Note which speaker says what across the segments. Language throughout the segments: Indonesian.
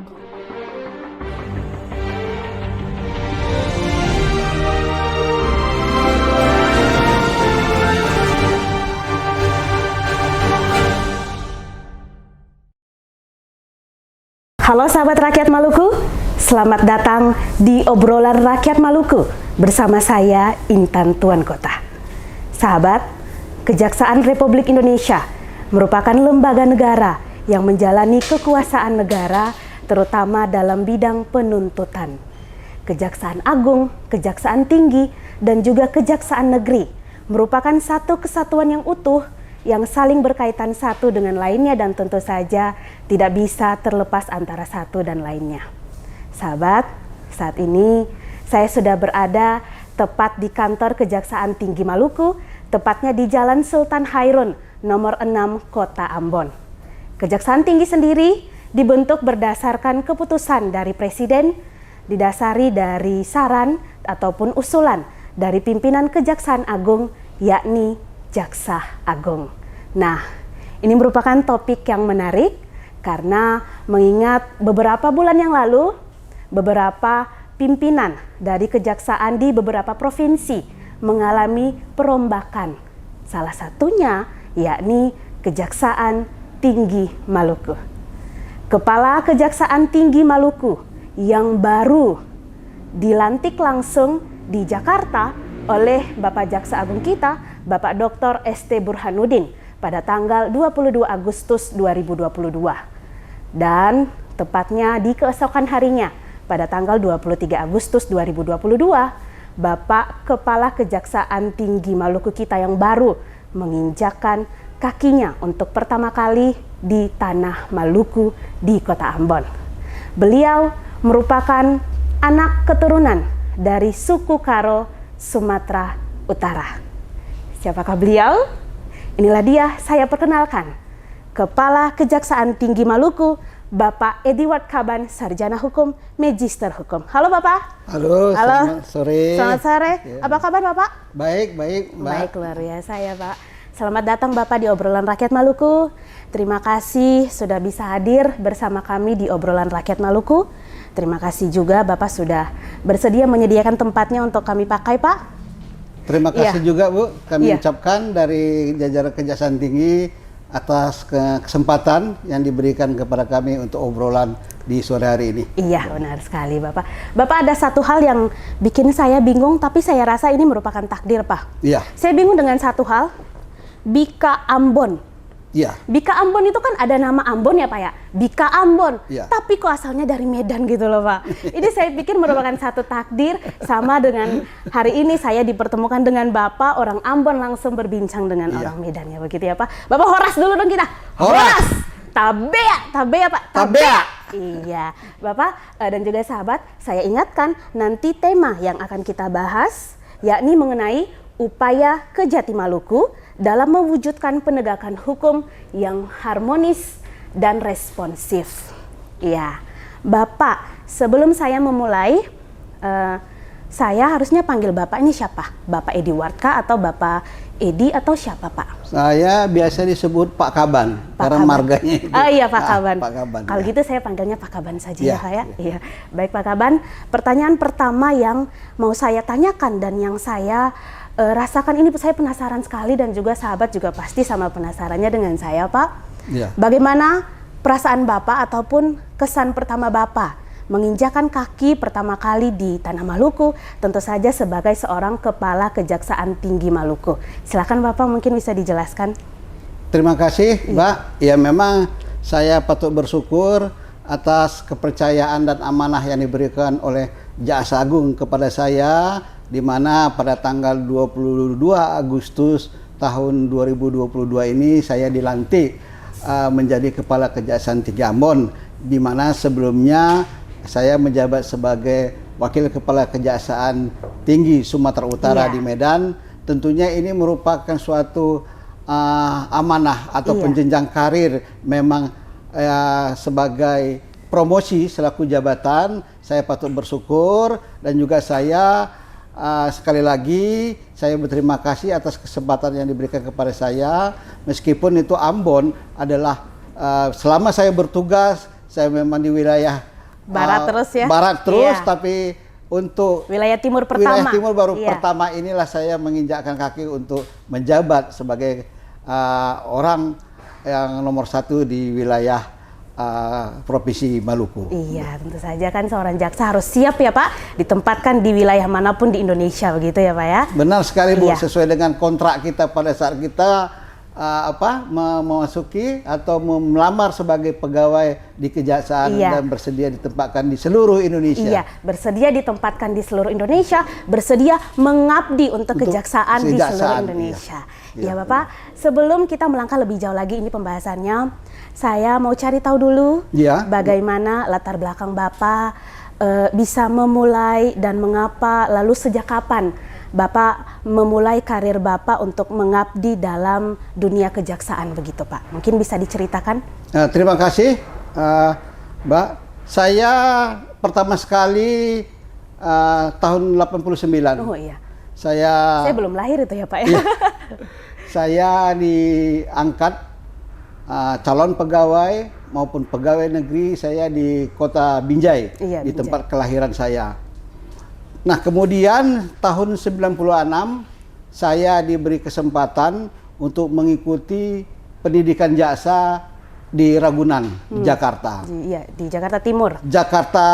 Speaker 1: Halo sahabat rakyat Maluku, selamat datang di obrolan rakyat Maluku bersama saya Intan Tuan Kota. Sahabat, Kejaksaan Republik Indonesia merupakan lembaga negara yang menjalani kekuasaan negara terutama dalam bidang penuntutan. Kejaksaan Agung, Kejaksaan Tinggi, dan juga Kejaksaan Negeri merupakan satu kesatuan yang utuh yang saling berkaitan satu dengan lainnya dan tentu saja tidak bisa terlepas antara satu dan lainnya. Sahabat, saat ini saya sudah berada tepat di kantor Kejaksaan Tinggi Maluku, tepatnya di Jalan Sultan Hairun, nomor 6, Kota Ambon. Kejaksaan Tinggi sendiri dibentuk berdasarkan keputusan dari Presiden, didasari dari saran ataupun usulan dari pimpinan Kejaksaan Agung, yakni Jaksa Agung. Nah, ini merupakan topik yang menarik karena mengingat beberapa bulan yang lalu, beberapa pimpinan dari kejaksaan di beberapa provinsi mengalami perombakan. Salah satunya yakni Kejaksaan Tinggi Maluku. Kepala Kejaksaan Tinggi Maluku yang baru dilantik langsung di Jakarta oleh Bapak Jaksa Agung kita, Bapak Dr. ST Burhanuddin pada tanggal 22 Agustus 2022. Dan tepatnya di keesokan harinya pada tanggal 23 Agustus 2022, Bapak Kepala Kejaksaan Tinggi Maluku kita yang baru menginjakkan kakinya untuk pertama kali di tanah Maluku di Kota Ambon. Beliau merupakan anak keturunan dari suku Karo, Sumatera Utara. Siapakah beliau? Inilah dia, saya perkenalkan. Kepala Kejaksaan Tinggi Maluku, Bapak Edward Kaban, Sarjana Hukum, Magister Hukum. Halo Bapak.
Speaker 2: Halo. Selamat sore.
Speaker 1: Selamat sore.
Speaker 2: Ya.
Speaker 1: Apa kabar Bapak?
Speaker 2: Baik, Mbak.
Speaker 1: Baik, luar biasa ya Pak. Selamat datang Bapak di obrolan rakyat Maluku. Terima kasih sudah bisa hadir bersama kami di obrolan rakyat Maluku. Terima kasih juga Bapak sudah bersedia menyediakan tempatnya untuk kami pakai Pak.
Speaker 2: Terima kasih juga Bu, kami ucapkan dari jajaran Kejaksaan Tinggi atas kesempatan yang diberikan kepada kami untuk obrolan di sore hari ini. Iya,
Speaker 1: benar sekali Bapak. Bapak ada satu hal yang bikin saya bingung, tapi saya rasa ini merupakan takdir Pak.
Speaker 2: Iya.
Speaker 1: Saya bingung dengan satu hal, Bika Ambon.
Speaker 2: Iya.
Speaker 1: Bika Ambon itu kan ada nama Ambon ya Pak ya, Bika Ambon.
Speaker 2: Ya.
Speaker 1: Tapi kok asalnya dari Medan gitu loh Pak. Ini saya pikir merupakan satu takdir, sama dengan hari ini saya dipertemukan dengan Bapak orang Ambon langsung berbincang dengan orang Medan ya begitu ya Pak. Bapak horas dulu dong kita. Horas. Tabea Pak. Tabea. Iya, Bapak dan juga sahabat, saya ingatkan nanti tema yang akan kita bahas yakni mengenai upaya Kejati Maluku dalam mewujudkan penegakan hukum yang harmonis dan responsif. Iya, Bapak, sebelum saya memulai, saya harusnya panggil Bapak ini siapa? Bapak Edi Wartka atau Bapak Edi atau siapa Pak?
Speaker 2: Saya biasa disebut Pak Kaban, karena marganya itu.
Speaker 1: Oh iya Pak Kaban.
Speaker 2: Pak Kaban.
Speaker 1: Kalau gitu saya panggilnya Pak Kaban saja ya Pak ya. Iya. Baik Pak Kaban, pertanyaan pertama yang mau saya tanyakan dan yang saya rasakan ini, saya penasaran sekali dan juga sahabat juga pasti sama penasarannya dengan saya Pak.
Speaker 2: Ya.
Speaker 1: Bagaimana perasaan Bapak ataupun kesan pertama Bapak menginjakan kaki pertama kali di tanah Maluku, tentu saja sebagai seorang Kepala Kejaksaan Tinggi Maluku. Silakan Bapak mungkin bisa dijelaskan.
Speaker 2: Terima kasih Mbak. Ya memang saya patut bersyukur atas kepercayaan dan amanah yang diberikan oleh Jaksa Agung kepada saya, di mana pada tanggal 22 Agustus tahun 2022 ini saya dilantik menjadi Kepala Kejaksaan Tinggi Ambon, di mana sebelumnya saya menjabat sebagai Wakil Kepala Kejaksaan Tinggi Sumatera Utara di Medan. Tentunya ini merupakan suatu amanah atau jenjang karir, memang sebagai promosi selaku jabatan. Saya patut bersyukur dan juga saya sekali lagi saya berterima kasih atas kesempatan yang diberikan kepada saya, meskipun itu Ambon adalah selama saya bertugas saya memang di wilayah
Speaker 1: Barat terus ya?
Speaker 2: Barat terus,
Speaker 1: Iya.
Speaker 2: tapi untuk
Speaker 1: Wilayah timur pertama.
Speaker 2: wilayah timur baru
Speaker 1: Iya.
Speaker 2: pertama inilah saya menginjakkan kaki untuk menjabat sebagai orang yang nomor 1 di wilayah Provinsi Maluku.
Speaker 1: Iya, tentu saja kan seorang jaksa harus siap ya Pak, ditempatkan di wilayah manapun di Indonesia begitu ya Pak ya?
Speaker 2: Benar sekali Bu,
Speaker 1: Iya.
Speaker 2: sesuai dengan kontrak kita pada saat kita memasuki atau melamar sebagai pegawai di kejaksaan
Speaker 1: Iya.
Speaker 2: dan bersedia ditempatkan di seluruh Indonesia.
Speaker 1: Iya, bersedia ditempatkan di seluruh Indonesia, bersedia mengabdi untuk kejaksaan di seluruh
Speaker 2: kejaksaan,
Speaker 1: Indonesia.
Speaker 2: iya.
Speaker 1: Ya Bapak, sebelum kita melangkah lebih jauh lagi ini pembahasannya, saya mau cari tahu dulu
Speaker 2: Iya.
Speaker 1: bagaimana latar belakang Bapak bisa memulai dan mengapa, lalu sejak kapan Bapak memulai karir Bapak untuk mengabdi dalam dunia kejaksaan begitu Pak? Mungkin bisa diceritakan?
Speaker 2: Terima kasih Mbak. Saya pertama sekali tahun 89.
Speaker 1: Oh iya,
Speaker 2: Saya
Speaker 1: saya belum lahir itu ya Pak ya?
Speaker 2: Iya. Saya diangkat calon pegawai maupun pegawai negeri saya di Kota Binjai,
Speaker 1: Iya,
Speaker 2: di
Speaker 1: Binjai.
Speaker 2: tempat kelahiran saya. Nah, kemudian tahun 96 saya diberi kesempatan untuk mengikuti pendidikan jaksa di Ragunan, Jakarta.
Speaker 1: Di Jakarta Timur.
Speaker 2: Jakarta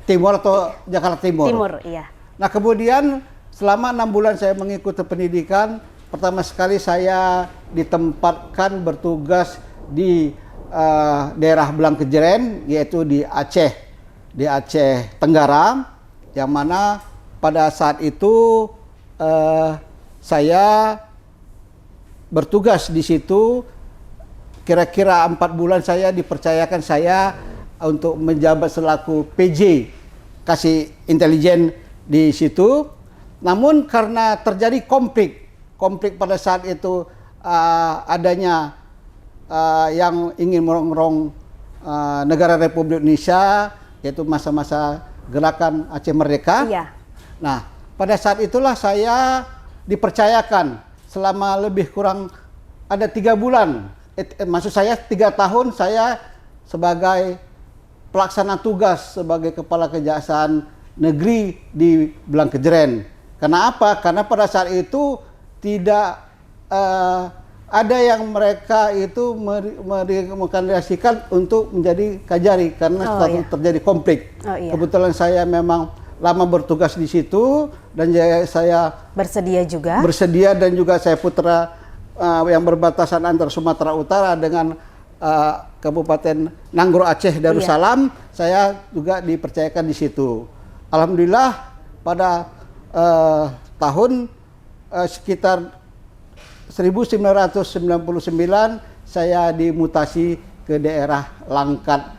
Speaker 2: Timur atau Jakarta Timur.
Speaker 1: Timur, iya.
Speaker 2: Nah, kemudian selama 6 bulan saya mengikuti pendidikan, pertama sekali saya ditempatkan bertugas di daerah Blangkejeren, yaitu di Aceh Tenggara, yang mana pada saat itu saya bertugas di situ. Kira-kira 4 bulan saya dipercayakan saya untuk menjabat selaku PJ, kasih intelijen di situ. Namun karena terjadi konflik pada saat itu, adanya yang ingin merongrong negara Republik Indonesia, yaitu masa-masa gerakan Aceh Merdeka.
Speaker 1: Iya.
Speaker 2: Nah, pada saat itulah saya dipercayakan selama lebih kurang ada 3 bulan. Maksud saya 3 tahun saya sebagai pelaksana tugas sebagai kepala kejaksaan negeri di Blangkejeren. Kenapa? Karena pada saat itu tidak ada yang mereka itu merekomendasikan untuk menjadi kajari karena terjadi konflik.
Speaker 1: Oh, iya.
Speaker 2: Kebetulan saya memang lama bertugas di situ dan saya bersedia dan juga saya putra yang berbatasan antara Sumatera Utara dengan Kabupaten Nanggro Aceh Darussalam. Iya. Saya juga dipercayakan di situ. Alhamdulillah pada tahun sekitar 1999 saya dimutasi ke daerah Langkat,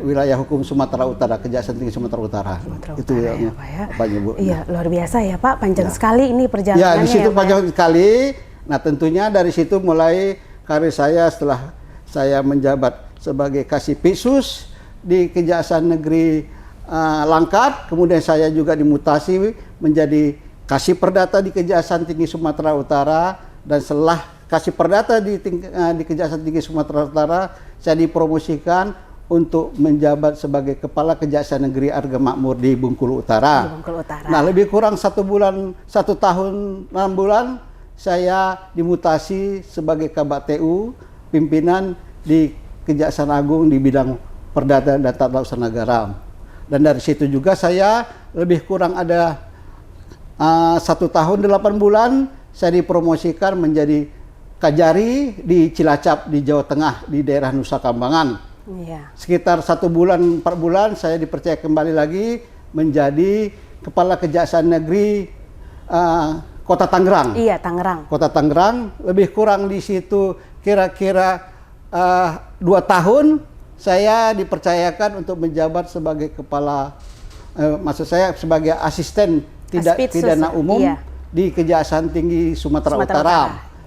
Speaker 2: wilayah hukum Sumatera Utara, Kejaksaan Tinggi Sumatera Utara. Itu
Speaker 1: ya,
Speaker 2: ya,
Speaker 1: Pak ya.
Speaker 2: Apanya, Bu?
Speaker 1: Iya, luar biasa ya Pak, panjang
Speaker 2: Ya.
Speaker 1: sekali ini perjalanannya.
Speaker 2: Ya, di situ
Speaker 1: ya,
Speaker 2: panjang sekali. Nah, tentunya dari situ mulai karir saya setelah saya menjabat sebagai Kasipitsus di Kejaksaan Negeri Langkat, kemudian saya juga dimutasi menjadi Kasih Perdata di Kejaksaan Tinggi Sumatera Utara, dan setelah Kasih Perdata di Kejaksaan Tinggi Sumatera Utara, saya dipromosikan untuk menjabat sebagai Kepala Kejaksaan Negeri Arga Makmur di Bengkulu Utara.
Speaker 1: Di Bengkulu Utara.
Speaker 2: Nah, lebih kurang 1 tahun 6 bulan saya dimutasi sebagai Kabak TU, pimpinan di Kejaksaan Agung di bidang Perdata dan Tata Usaha Negara. Dan dari situ juga saya lebih kurang ada 1 tahun 8 bulan saya dipromosikan menjadi Kajari di Cilacap di Jawa Tengah di daerah Nusa Kambangan.
Speaker 1: Iya.
Speaker 2: Sekitar 1 bulan 4 bulan saya dipercaya kembali lagi menjadi Kepala Kejaksaan Negeri Kota Tangerang.
Speaker 1: Iya, Tangerang.
Speaker 2: Kota Tangerang, lebih kurang di situ kira-kira 2 tahun saya dipercayakan untuk menjabat sebagai kepala, maksud saya sebagai asisten tindak pidana umum,
Speaker 1: iya,
Speaker 2: di Kejaksaan Tinggi Sumatera Utara.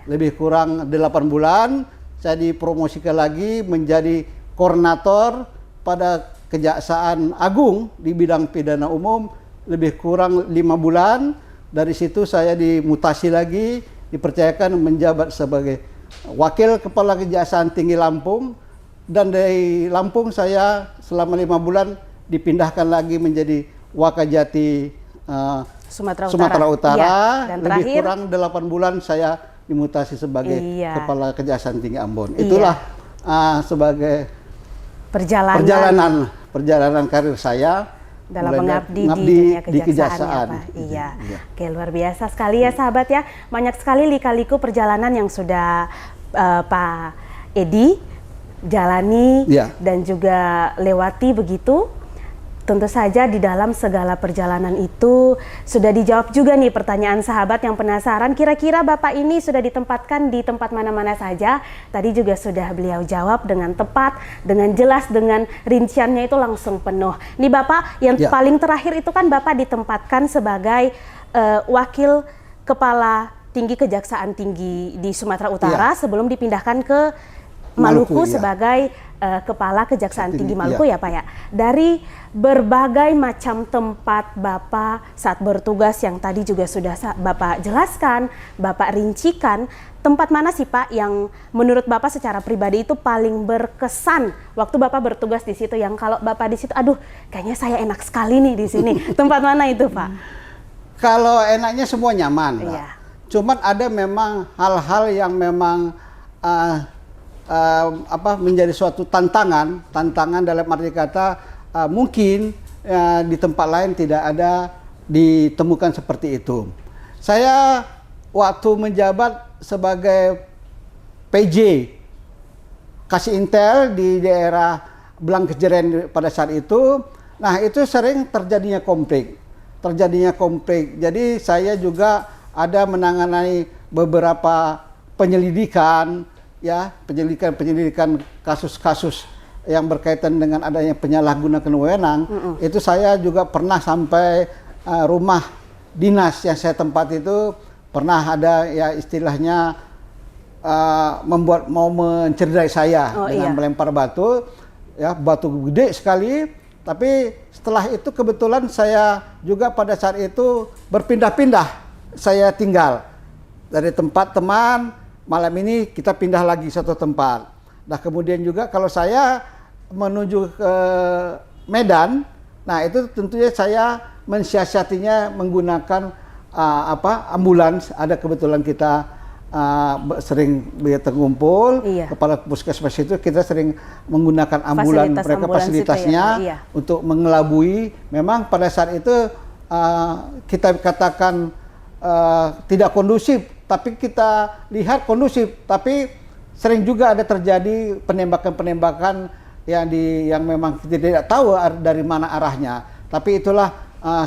Speaker 2: Lebih kurang 8 bulan saya dipromosikan lagi menjadi koordinator pada Kejaksaan Agung di bidang pidana umum, lebih kurang 5 bulan. Dari situ saya dimutasi lagi, dipercayakan menjabat sebagai Wakil Kepala Kejaksaan Tinggi Lampung, dan dari Lampung saya selama 5 bulan dipindahkan lagi menjadi Wakajati
Speaker 1: Sumatera
Speaker 2: Utara.
Speaker 1: Iya. Dan
Speaker 2: Lebih
Speaker 1: terakhir,
Speaker 2: kurang 8 bulan saya dimutasi sebagai
Speaker 1: iya,
Speaker 2: Kepala Kejaksaan Tinggi Ambon.
Speaker 1: Iya.
Speaker 2: Itulah sebagai perjalanan karir saya
Speaker 1: dalam
Speaker 2: mulai
Speaker 1: mengabdi di
Speaker 2: mengabdi
Speaker 1: dunia
Speaker 2: di
Speaker 1: kejaksaan, ya, Pak. Iya. Oke, luar biasa sekali ya sahabat ya. Banyak sekali lika-liku perjalanan yang sudah Pak Edi jalani
Speaker 2: Iya.
Speaker 1: dan juga lewati begitu. Tentu saja di dalam segala perjalanan itu sudah dijawab juga nih pertanyaan sahabat yang penasaran, kira-kira Bapak ini sudah ditempatkan di tempat mana-mana saja. Tadi juga sudah beliau jawab dengan tepat, dengan jelas, dengan rinciannya itu langsung penuh. Nih Bapak, yang
Speaker 2: Ya.
Speaker 1: paling terakhir itu kan Bapak ditempatkan sebagai Wakil Kepala Tinggi Kejaksaan Tinggi di Sumatera Utara sebelum dipindahkan ke Maluku
Speaker 2: ya.
Speaker 1: sebagai Kepala Kejaksaan Tinggi Maluku
Speaker 2: ya.
Speaker 1: ya Pak ya. Dari berbagai macam tempat Bapak saat bertugas yang tadi juga sudah Bapak jelaskan, Bapak rincikan, tempat mana sih Pak yang menurut Bapak secara pribadi itu paling berkesan waktu Bapak bertugas di situ, yang kalau Bapak di situ, aduh kayaknya saya enak sekali nih di sini. Tempat mana itu Pak?
Speaker 2: Kalau enaknya semua nyaman, Mbak.
Speaker 1: Iya.
Speaker 2: Cuman ada memang hal-hal yang memang menjadi suatu tantangan dalam arti kata mungkin di tempat lain tidak ada ditemukan seperti itu. Saya waktu menjabat sebagai PJ Kasih Intel di daerah Blangkejeren pada saat itu, nah itu sering terjadinya konflik. Jadi saya juga ada menangani beberapa penyelidikan kasus-kasus yang berkaitan dengan adanya penyalahgunaan wewenang. Itu saya juga pernah sampai rumah dinas yang saya tempat itu pernah ada ya istilahnya mau mencederai saya dengan melempar batu, ya batu gede sekali. Tapi setelah itu kebetulan saya juga pada saat itu berpindah-pindah, saya tinggal dari tempat teman. Malam ini kita pindah lagi satu tempat. Nah kemudian juga kalau saya menuju ke Medan, nah itu tentunya saya mensiasatinya menggunakan ambulans. Ada kebetulan kita sering terkumpul, kepala puskesmas itu kita sering menggunakan ambulans fasilitasnya untuk mengelabui. Memang pada saat itu kita katakan tidak kondusif, tapi kita lihat kondusif, tapi sering juga ada terjadi penembakan-penembakan yang memang kita tidak tahu dari mana arahnya. Tapi itulah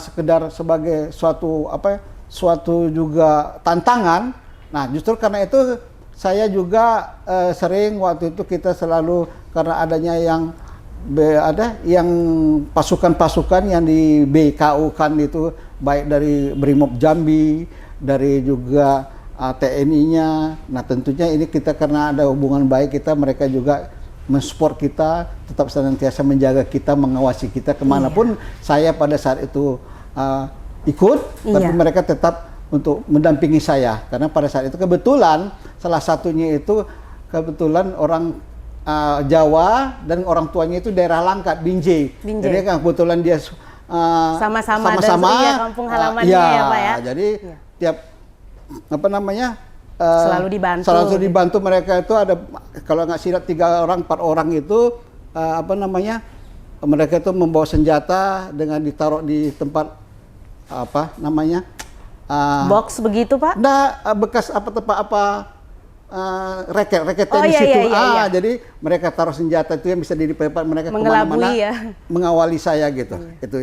Speaker 2: sekedar sebagai suatu juga tantangan. Nah, justru karena itu saya juga sering waktu itu kita selalu karena adanya yang pasukan-pasukan yang di BKU kan itu baik dari Brimob Jambi, dari juga TNI-nya. Nah tentunya ini kita karena ada hubungan baik mereka juga mensupport kita, tetap senantiasa menjaga kita, mengawasi kita kemanapun saya pada saat itu ikut, tapi mereka tetap untuk mendampingi saya. Karena pada saat itu kebetulan salah satunya itu kebetulan orang Jawa dan orang tuanya itu daerah Langkat, Binjai. Jadi kan kebetulan dia sama-sama
Speaker 1: kampung halamannya ya Pak ya.
Speaker 2: Jadi tiap
Speaker 1: selalu
Speaker 2: dibantu mereka itu ada kalau nggak silap 3 orang 4 orang itu mereka itu membawa senjata dengan ditaruh di tempat
Speaker 1: box begitu Pak?
Speaker 2: Nah bekas reket tenis itu. Jadi mereka taruh senjata itu yang bisa dipakai mereka kemana-mana mengawali saya gitu. Itu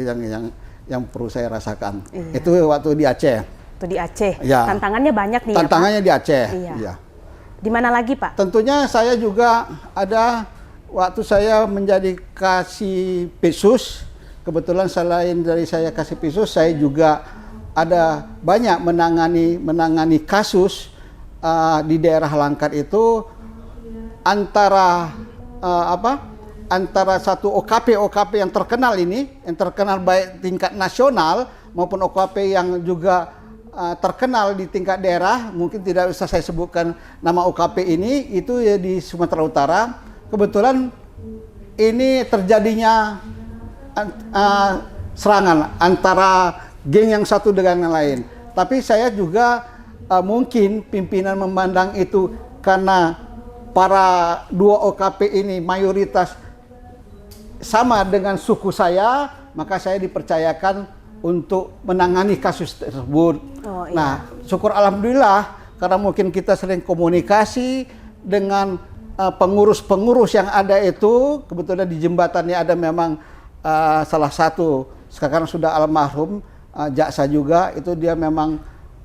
Speaker 2: yang perlu saya rasakan. Itu waktu di Aceh.
Speaker 1: Di Aceh.
Speaker 2: Ya.
Speaker 1: Tantangannya banyak nih.
Speaker 2: Tantangannya
Speaker 1: ya, Pak?
Speaker 2: di Aceh.
Speaker 1: Iya. Di mana lagi Pak?
Speaker 2: Tentunya saya juga ada waktu saya menjadi Kasih Pisus. Kebetulan selain dari saya Kasih Pisus, saya juga ada banyak menangani kasus di daerah Langkat itu antara satu OKP yang terkenal yang terkenal baik tingkat nasional maupun OKP yang juga terkenal di tingkat daerah. Mungkin tidak usah saya sebutkan nama OKP ini, itu ya di Sumatera Utara. Kebetulan ini terjadinya serangan antara geng yang satu dengan yang lain. Tapi saya juga mungkin pimpinan memandang itu karena para dua OKP ini mayoritas sama dengan suku saya, maka saya dipercayakan untuk menangani kasus tersebut.
Speaker 1: Oh, iya.
Speaker 2: Nah, syukur alhamdulillah karena mungkin kita sering komunikasi dengan pengurus-pengurus yang ada itu. Kebetulan di jembatannya ada memang salah satu sekarang sudah almarhum jaksa juga, itu dia memang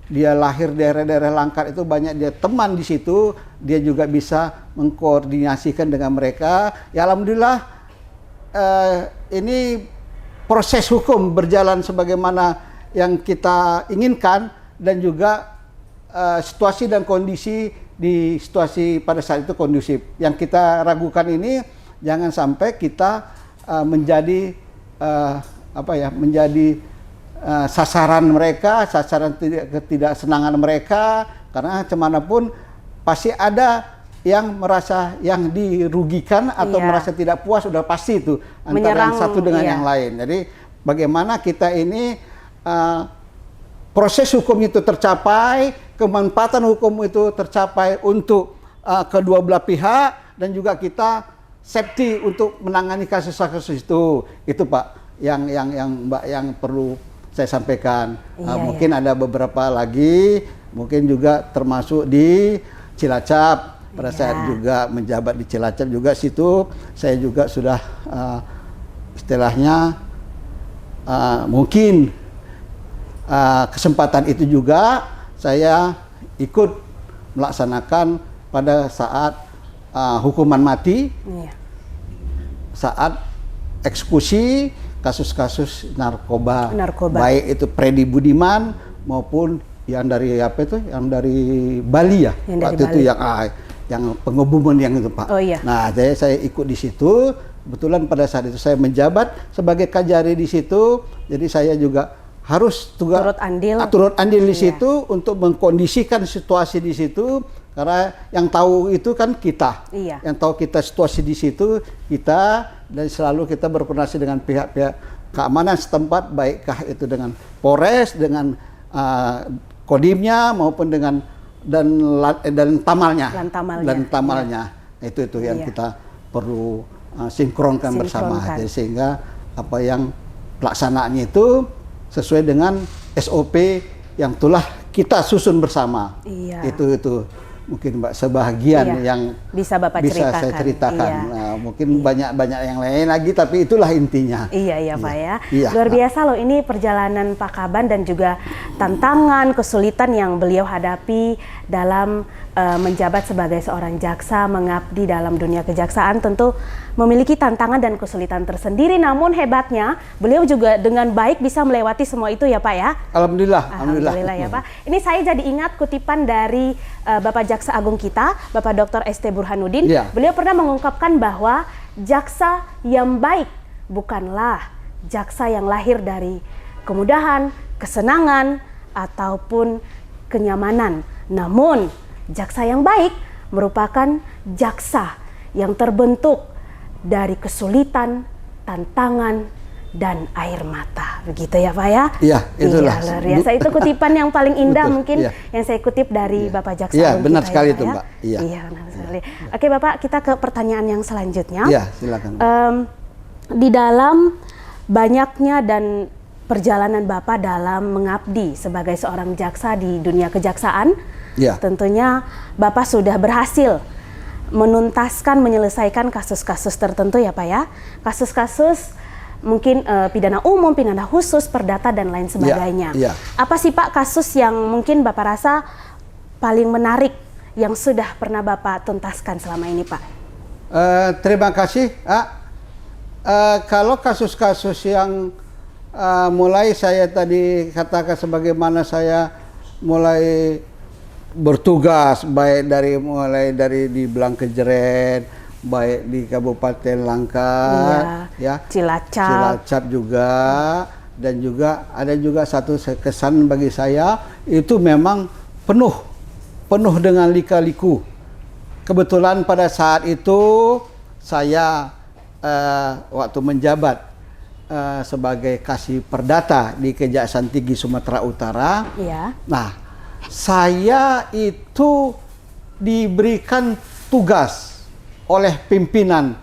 Speaker 2: dia lahir daerah-daerah Langkat itu, banyak dia teman di situ, dia juga bisa mengkoordinasikan dengan mereka. Ya alhamdulillah ini proses hukum berjalan sebagaimana yang kita inginkan, dan juga situasi dan kondisi di situasi pada saat itu kondusif. Yang kita ragukan ini jangan sampai kita menjadi menjadi sasaran mereka, sasaran ketidaksenangan mereka, karena kemanapun pasti ada yang merasa yang dirugikan atau merasa tidak puas, sudah pasti itu antara yang satu dengan yang lain. Jadi bagaimana kita ini proses hukum itu tercapai, kemanfaatan hukum itu tercapai untuk kedua belah pihak, dan juga kita safety untuk menangani kasus-kasus itu Pak yang Mbak yang perlu saya sampaikan. Mungkin ada beberapa lagi, mungkin juga termasuk di Cilacap. Pada saat juga menjabat di Cilacap juga situ, saya juga sudah istilahnya mungkin kesempatan itu juga saya ikut melaksanakan pada saat hukuman mati, saat eksekusi kasus-kasus narkoba, baik itu Freddy Budiman maupun yang dari yang dari Bali ya, yang waktu itu yang pengebuman yang itu Pak. Nah, saya ikut di situ. Kebetulan pada saat itu saya menjabat sebagai kajari di situ, jadi saya juga harus turut andil di situ untuk mengkondisikan situasi di situ, karena yang tahu itu kan kita, yang tahu kita situasi di situ kita, dan selalu kita berkoordinasi dengan pihak-pihak keamanan setempat, baikkah itu dengan Polres, dengan Kodimnya maupun dengan dan tamalnya. Itu yang kita perlu sinkronkan bersama, jadi sehingga apa yang pelaksanaannya itu sesuai dengan SOP yang telah kita susun bersama. Itu mungkin Mbak sebahagian yang
Speaker 1: bisa Bapak ceritakan.
Speaker 2: Saya ceritakan. Nah, mungkin banyak yang lain lagi, tapi itulah intinya.
Speaker 1: Pak ya. Luar biasa loh ini perjalanan Pak Kaban, dan juga tantangan, kesulitan yang beliau hadapi dalam menjabat sebagai seorang jaksa, mengabdi dalam dunia kejaksaan, tentu memiliki tantangan dan kesulitan tersendiri. Namun hebatnya beliau juga dengan baik bisa melewati semua itu ya Pak ya.
Speaker 2: Alhamdulillah
Speaker 1: ya Pak. Ini saya jadi ingat kutipan dari Bapak Jaksa Agung kita, Bapak Dr. ST Burhanuddin. Beliau pernah mengungkapkan bahwa jaksa yang baik bukanlah jaksa yang lahir dari kemudahan, kesenangan, ataupun kenyamanan. Namun jaksa yang baik merupakan jaksa yang terbentuk dari kesulitan, tantangan, dan air mata. Begitu ya Pak ya?
Speaker 2: Iya, itulah.
Speaker 1: Luar biasa. Itu kutipan yang paling indah mungkin yang saya kutip dari Bapak Jaksa.
Speaker 2: Iya, benar sekali itu Mbak.
Speaker 1: Iya, benar sekali. Oke Bapak, kita ke pertanyaan yang selanjutnya.
Speaker 2: Iya, silakan.
Speaker 1: Di dalam banyaknya dan perjalanan Bapak dalam mengabdi sebagai seorang jaksa di dunia kejaksaan, tentunya Bapak sudah berhasil menuntaskan, menyelesaikan kasus-kasus tertentu ya Pak ya. Kasus-kasus mungkin pidana umum, pidana khusus, perdata, dan lain sebagainya. Apa sih Pak kasus yang mungkin Bapak rasa paling menarik yang sudah pernah Bapak tuntaskan selama ini Pak?
Speaker 2: Terima kasih. Kalau kasus-kasus yang mulai saya tadi katakan sebagaimana saya mulai bertugas, mulai dari di Blangkejeren, baik di Kabupaten Langkat, Cilacap juga, dan juga ada juga satu kesan bagi saya itu memang penuh dengan lika-liku. Kebetulan pada saat itu saya waktu menjabat sebagai kasih perdata di Kejaksaan Tinggi Sumatera Utara.
Speaker 1: Iya.
Speaker 2: Nah, saya itu diberikan tugas oleh pimpinan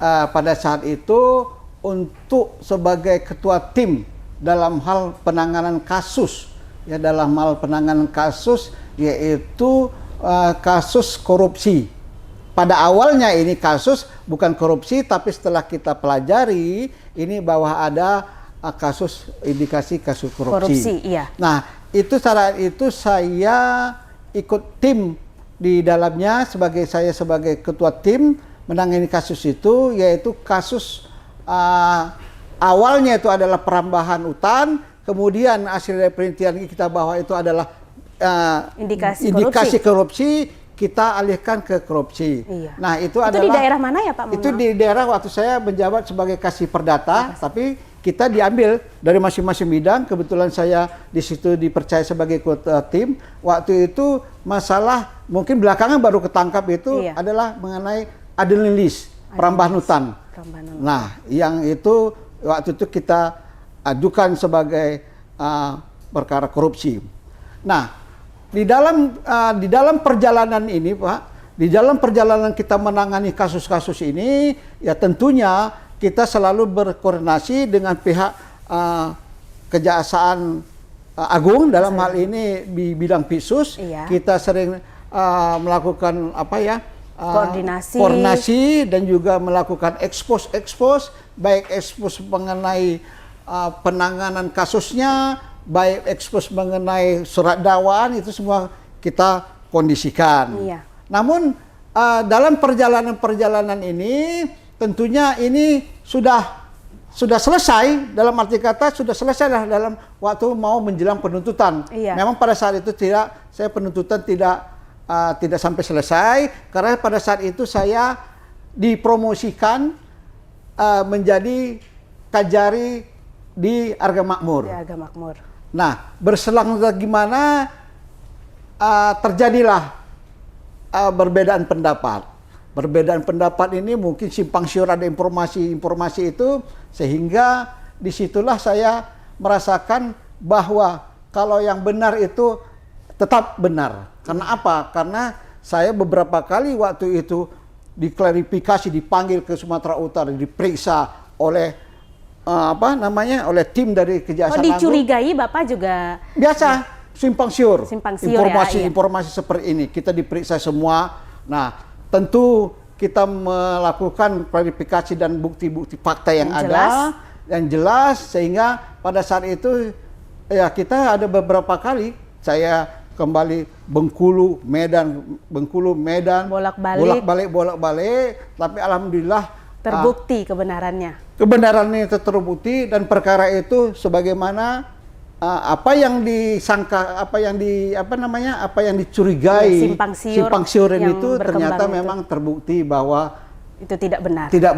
Speaker 2: pada saat itu untuk sebagai ketua tim dalam hal penanganan kasus, ya, dalam hal penanganan kasus yaitu kasus korupsi. Pada awalnya ini kasus bukan korupsi, tapi setelah kita pelajari ini bahwa ada kasus indikasi kasus korupsi.
Speaker 1: Iya.
Speaker 2: Nah, itu saat itu saya ikut tim di dalamnya sebagai ketua tim menangani kasus itu, yaitu kasus awalnya itu adalah perambahan hutan, kemudian hasil dari penelitian kita bahwa itu adalah indikasi korupsi, kita alihkan ke korupsi.
Speaker 1: Iya.
Speaker 2: Nah, itu
Speaker 1: di daerah mana ya Pak?
Speaker 2: Itu di daerah waktu saya menjabat sebagai kasih perdata, tapi kita diambil dari masing-masing bidang. Kebetulan saya di situ dipercaya sebagai ketua tim. Waktu itu masalah mungkin belakangan baru ketangkap itu adalah mengenai adenin list, perambahan hutan. Nah, yang itu waktu itu kita ajukan sebagai perkara korupsi. Nah, di dalam perjalanan ini, Pak, di dalam perjalanan kita menangani kasus-kasus ini, ya tentunya kita selalu berkoordinasi dengan pihak Kejaksaan Agung dalam hal ini di bidang Pisus. Kita sering melakukan koordinasi dan juga melakukan ekspos baik ekspos mengenai penanganan kasusnya, baik ekspos mengenai surat dakwaan, itu semua kita kondisikan. Namun dalam perjalanan ini tentunya ini sudah selesai, dalam arti kata sudah selesai lah dalam waktu mau menjelang penuntutan. Memang pada saat itu saya penuntutan tidak sampai selesai, karena pada saat itu saya dipromosikan menjadi Kajari di Arga Makmur. Nah, berselang gimana terjadilah perbedaan pendapat. Perbedaan pendapat ini mungkin simpang siur ada informasi itu, sehingga disitulah saya merasakan bahwa kalau yang benar itu tetap benar. Karena apa? Karena saya beberapa kali waktu itu diklarifikasi, dipanggil ke Sumatera Utara, diperiksa oleh oleh tim dari Kejaksaan Agung.
Speaker 1: Dicurigai Bapak juga
Speaker 2: biasa simpang siur informasi seperti ini, kita diperiksa semua. Nah, tentu kita melakukan klarifikasi dan bukti-bukti fakta yang ada yang jelas, sehingga pada saat itu ya kita ada beberapa kali saya kembali Bengkulu Medan bolak-balik, tapi alhamdulillah
Speaker 1: terbukti kebenarannya
Speaker 2: itu terbukti, dan perkara itu sebagaimana apa yang disangka, apa yang dicurigai, simpang siuran itu ternyata memang terbukti bahwa
Speaker 1: itu tidak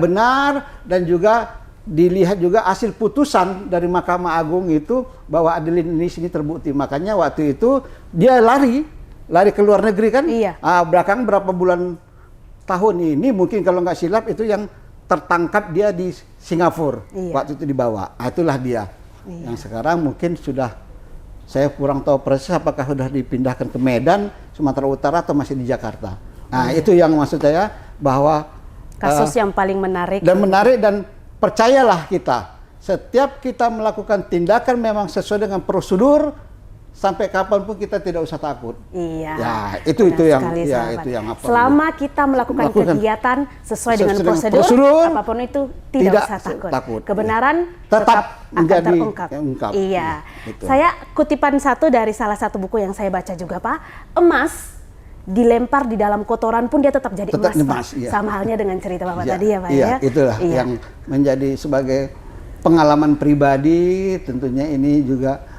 Speaker 2: benar, dan juga dilihat juga hasil putusan dari Mahkamah Agung itu bahwa Adeline ini terbukti. Makanya waktu itu dia lari ke luar negeri kan. Belakang berapa bulan tahun ini mungkin kalau nggak silap itu yang tertangkap dia di Singapura. Waktu itu dibawa. Itulah dia. Yang sekarang mungkin sudah, saya kurang tahu persis apakah sudah dipindahkan ke Medan, Sumatera Utara, atau masih di Jakarta. Nah, itu yang maksud saya bahwa
Speaker 1: kasus yang paling menarik
Speaker 2: dan percayalah kita, setiap kita melakukan tindakan memang sesuai dengan prosedur, sampai kapanpun kita tidak usah takut. Ya, itu yang apa.
Speaker 1: Selama kita melakukan kegiatan sesuai dengan prosedur, apapun itu tidak usah takut. Kebenaran tetap akan terungkap. Gitu. Saya kutipan satu dari salah satu buku yang saya baca juga, Pak. Emas dilempar di dalam kotoran pun dia tetap jadi emas. Sama halnya dengan cerita Bapak tadi ya, Pak.
Speaker 2: Itulah yang menjadi sebagai pengalaman pribadi, tentunya ini juga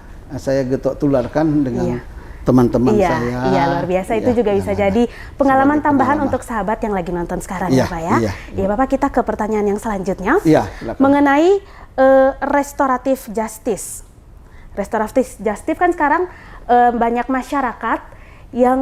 Speaker 2: saya getok tularkan dengan teman-teman saya.
Speaker 1: Luar biasa. Itu juga bisa jadi pengalaman tambahan untuk sahabat yang lagi nonton sekarang ya, Pak ya. Bapak, kita ke pertanyaan yang selanjutnya mengenai restoratif justice. Restoratif justice kan sekarang banyak masyarakat yang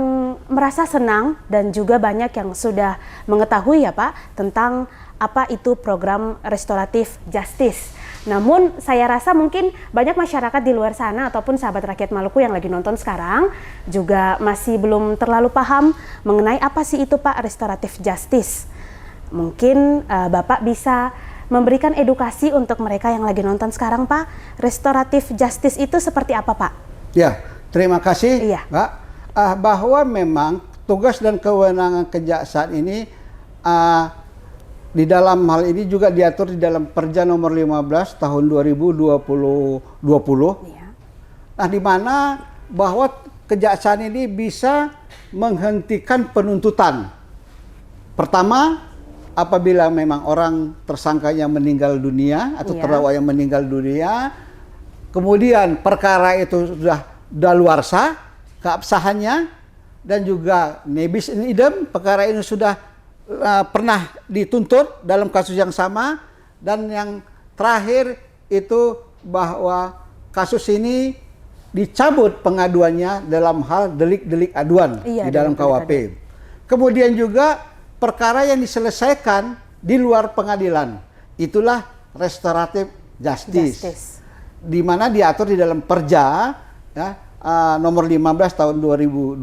Speaker 1: merasa senang dan juga banyak yang sudah mengetahui ya Pak tentang apa itu program restoratif justice. Namun saya rasa mungkin banyak masyarakat di luar sana ataupun sahabat rakyat Maluku yang lagi nonton sekarang juga masih belum terlalu paham mengenai apa sih itu Pak restoratif justice. Mungkin Bapak bisa memberikan edukasi untuk mereka yang lagi nonton sekarang Pak. Restoratif justice itu seperti apa Pak?
Speaker 2: Ya, terima kasih
Speaker 1: Iya.
Speaker 2: Mbak. Bahwa memang tugas dan kewenangan kejaksaan ini di dalam hal ini juga diatur di dalam Perja nomor 15 tahun 2020.
Speaker 1: Iya.
Speaker 2: Nah, di mana bahwa kejaksaan ini bisa menghentikan penuntutan. Pertama, apabila memang orang tersangkanya meninggal dunia atau terdakwa yang meninggal dunia, kemudian perkara itu sudah daluarsa keabsahannya dan juga nebis in idem, perkara ini sudah pernah dituntut dalam kasus yang sama, dan yang terakhir itu bahwa kasus ini dicabut pengaduannya dalam hal delik-delik aduan di dalam KUHP. Kemudian juga perkara yang diselesaikan di luar pengadilan, itulah restoratif justice. Di mana diatur di dalam Perja ya, nomor 15 tahun 2020.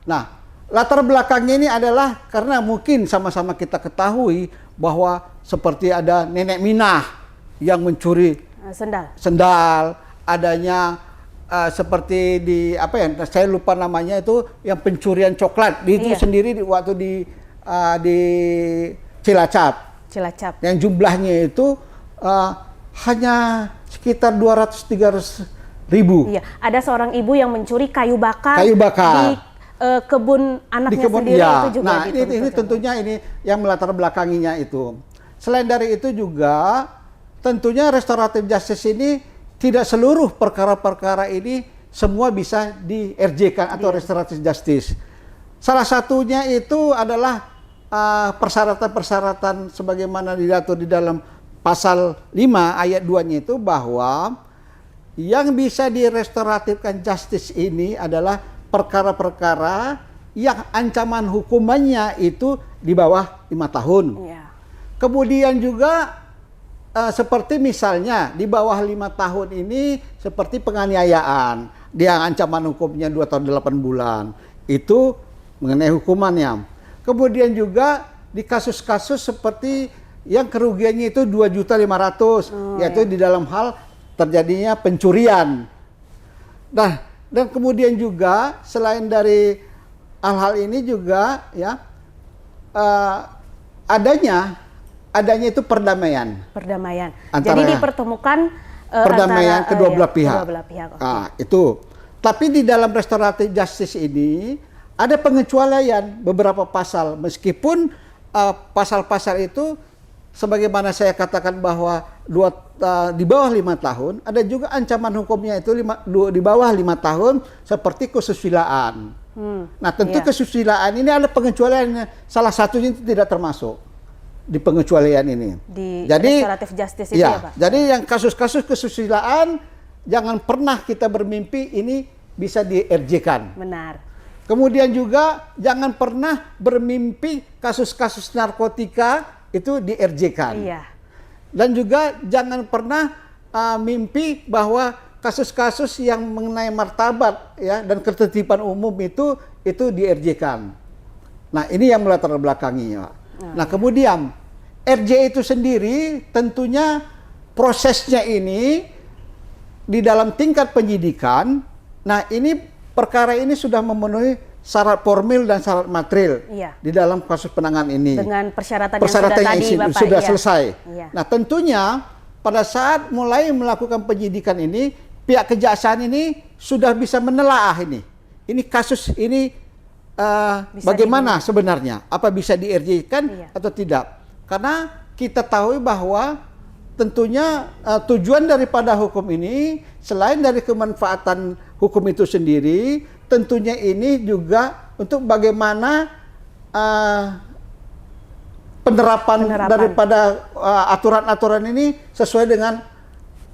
Speaker 2: Nah, latar belakangnya ini adalah karena mungkin sama-sama kita ketahui bahwa seperti ada nenek Minah yang mencuri sendal, adanya seperti di apa ya, saya lupa namanya itu, yang pencurian coklat itu sendiri waktu di Cilacap, yang jumlahnya itu hanya sekitar 200-300 ribu.
Speaker 1: Iya, ada seorang ibu yang mencuri kayu bakar di kebun anaknya sendiri, itu juga
Speaker 2: nah, ini tentunya ini yang melatar belakanginya itu. Selain dari itu juga tentunya restoratif justice ini tidak seluruh perkara-perkara ini semua bisa di RJ-kan atau restoratif justice. Salah satunya itu adalah persyaratan-persyaratan sebagaimana diatur di dalam pasal 5 ayat 2-nya itu, bahwa yang bisa direstoratifkan justice ini adalah perkara-perkara yang ancaman hukumannya itu di bawah 5 tahun. Kemudian juga seperti misalnya di bawah 5 tahun ini seperti penganiayaan, dia ancaman hukumnya 2 tahun 8 bulan. Itu mengenai hukumannya. Kemudian juga di kasus-kasus seperti yang kerugiannya itu 2.500.000, yaitu di dalam hal terjadinya pencurian. Nah, dan kemudian juga selain dari hal-hal ini juga ya adanya itu perdamaian.
Speaker 1: Jadi dipertemukan
Speaker 2: perdamaian
Speaker 1: antara
Speaker 2: kedua belah pihak.
Speaker 1: Okay.
Speaker 2: Itu. Tapi di dalam restoratif justice ini ada pengecualian beberapa pasal, meskipun pasal-pasal itu sebagaimana saya katakan bahwa di bawah 5 tahun, ada juga ancaman hukumnya itu di bawah 5 tahun seperti kesusilaan. Nah, tentu kesusilaan ini ada pengecualiannya. Salah satunya itu tidak termasuk di pengecualian ini.
Speaker 1: Jadi restoratif justice itu ya Pak?
Speaker 2: Jadi yang kasus-kasus kesusilaan jangan pernah kita bermimpi ini bisa di RJ-kan.
Speaker 1: Benar.
Speaker 2: Kemudian juga jangan pernah bermimpi kasus-kasus narkotika itu di RJ-kan. Dan juga jangan pernah mimpi bahwa kasus-kasus yang mengenai martabat ya dan ketertiban umum itu di RJ-kan. Nah, ini yang melatar belakanginya. Nah, kemudian RJ itu sendiri tentunya prosesnya ini di dalam tingkat penyidikan. Nah, ini perkara ini sudah memenuhi syarat formil dan syarat material di dalam kasus penanganan ini.
Speaker 1: Dengan persyaratan yang
Speaker 2: sudah selesai. Nah, tentunya pada saat mulai melakukan penyidikan ini, pihak kejaksaan ini sudah bisa menelaah ini kasus ini bagaimana sebenarnya, apa bisa di-RJ-kan atau tidak. Karena kita tahu bahwa tentunya tujuan daripada hukum ini selain dari kemanfaatan hukum itu sendiri, tentunya ini juga untuk bagaimana penerapan daripada aturan-aturan ini sesuai dengan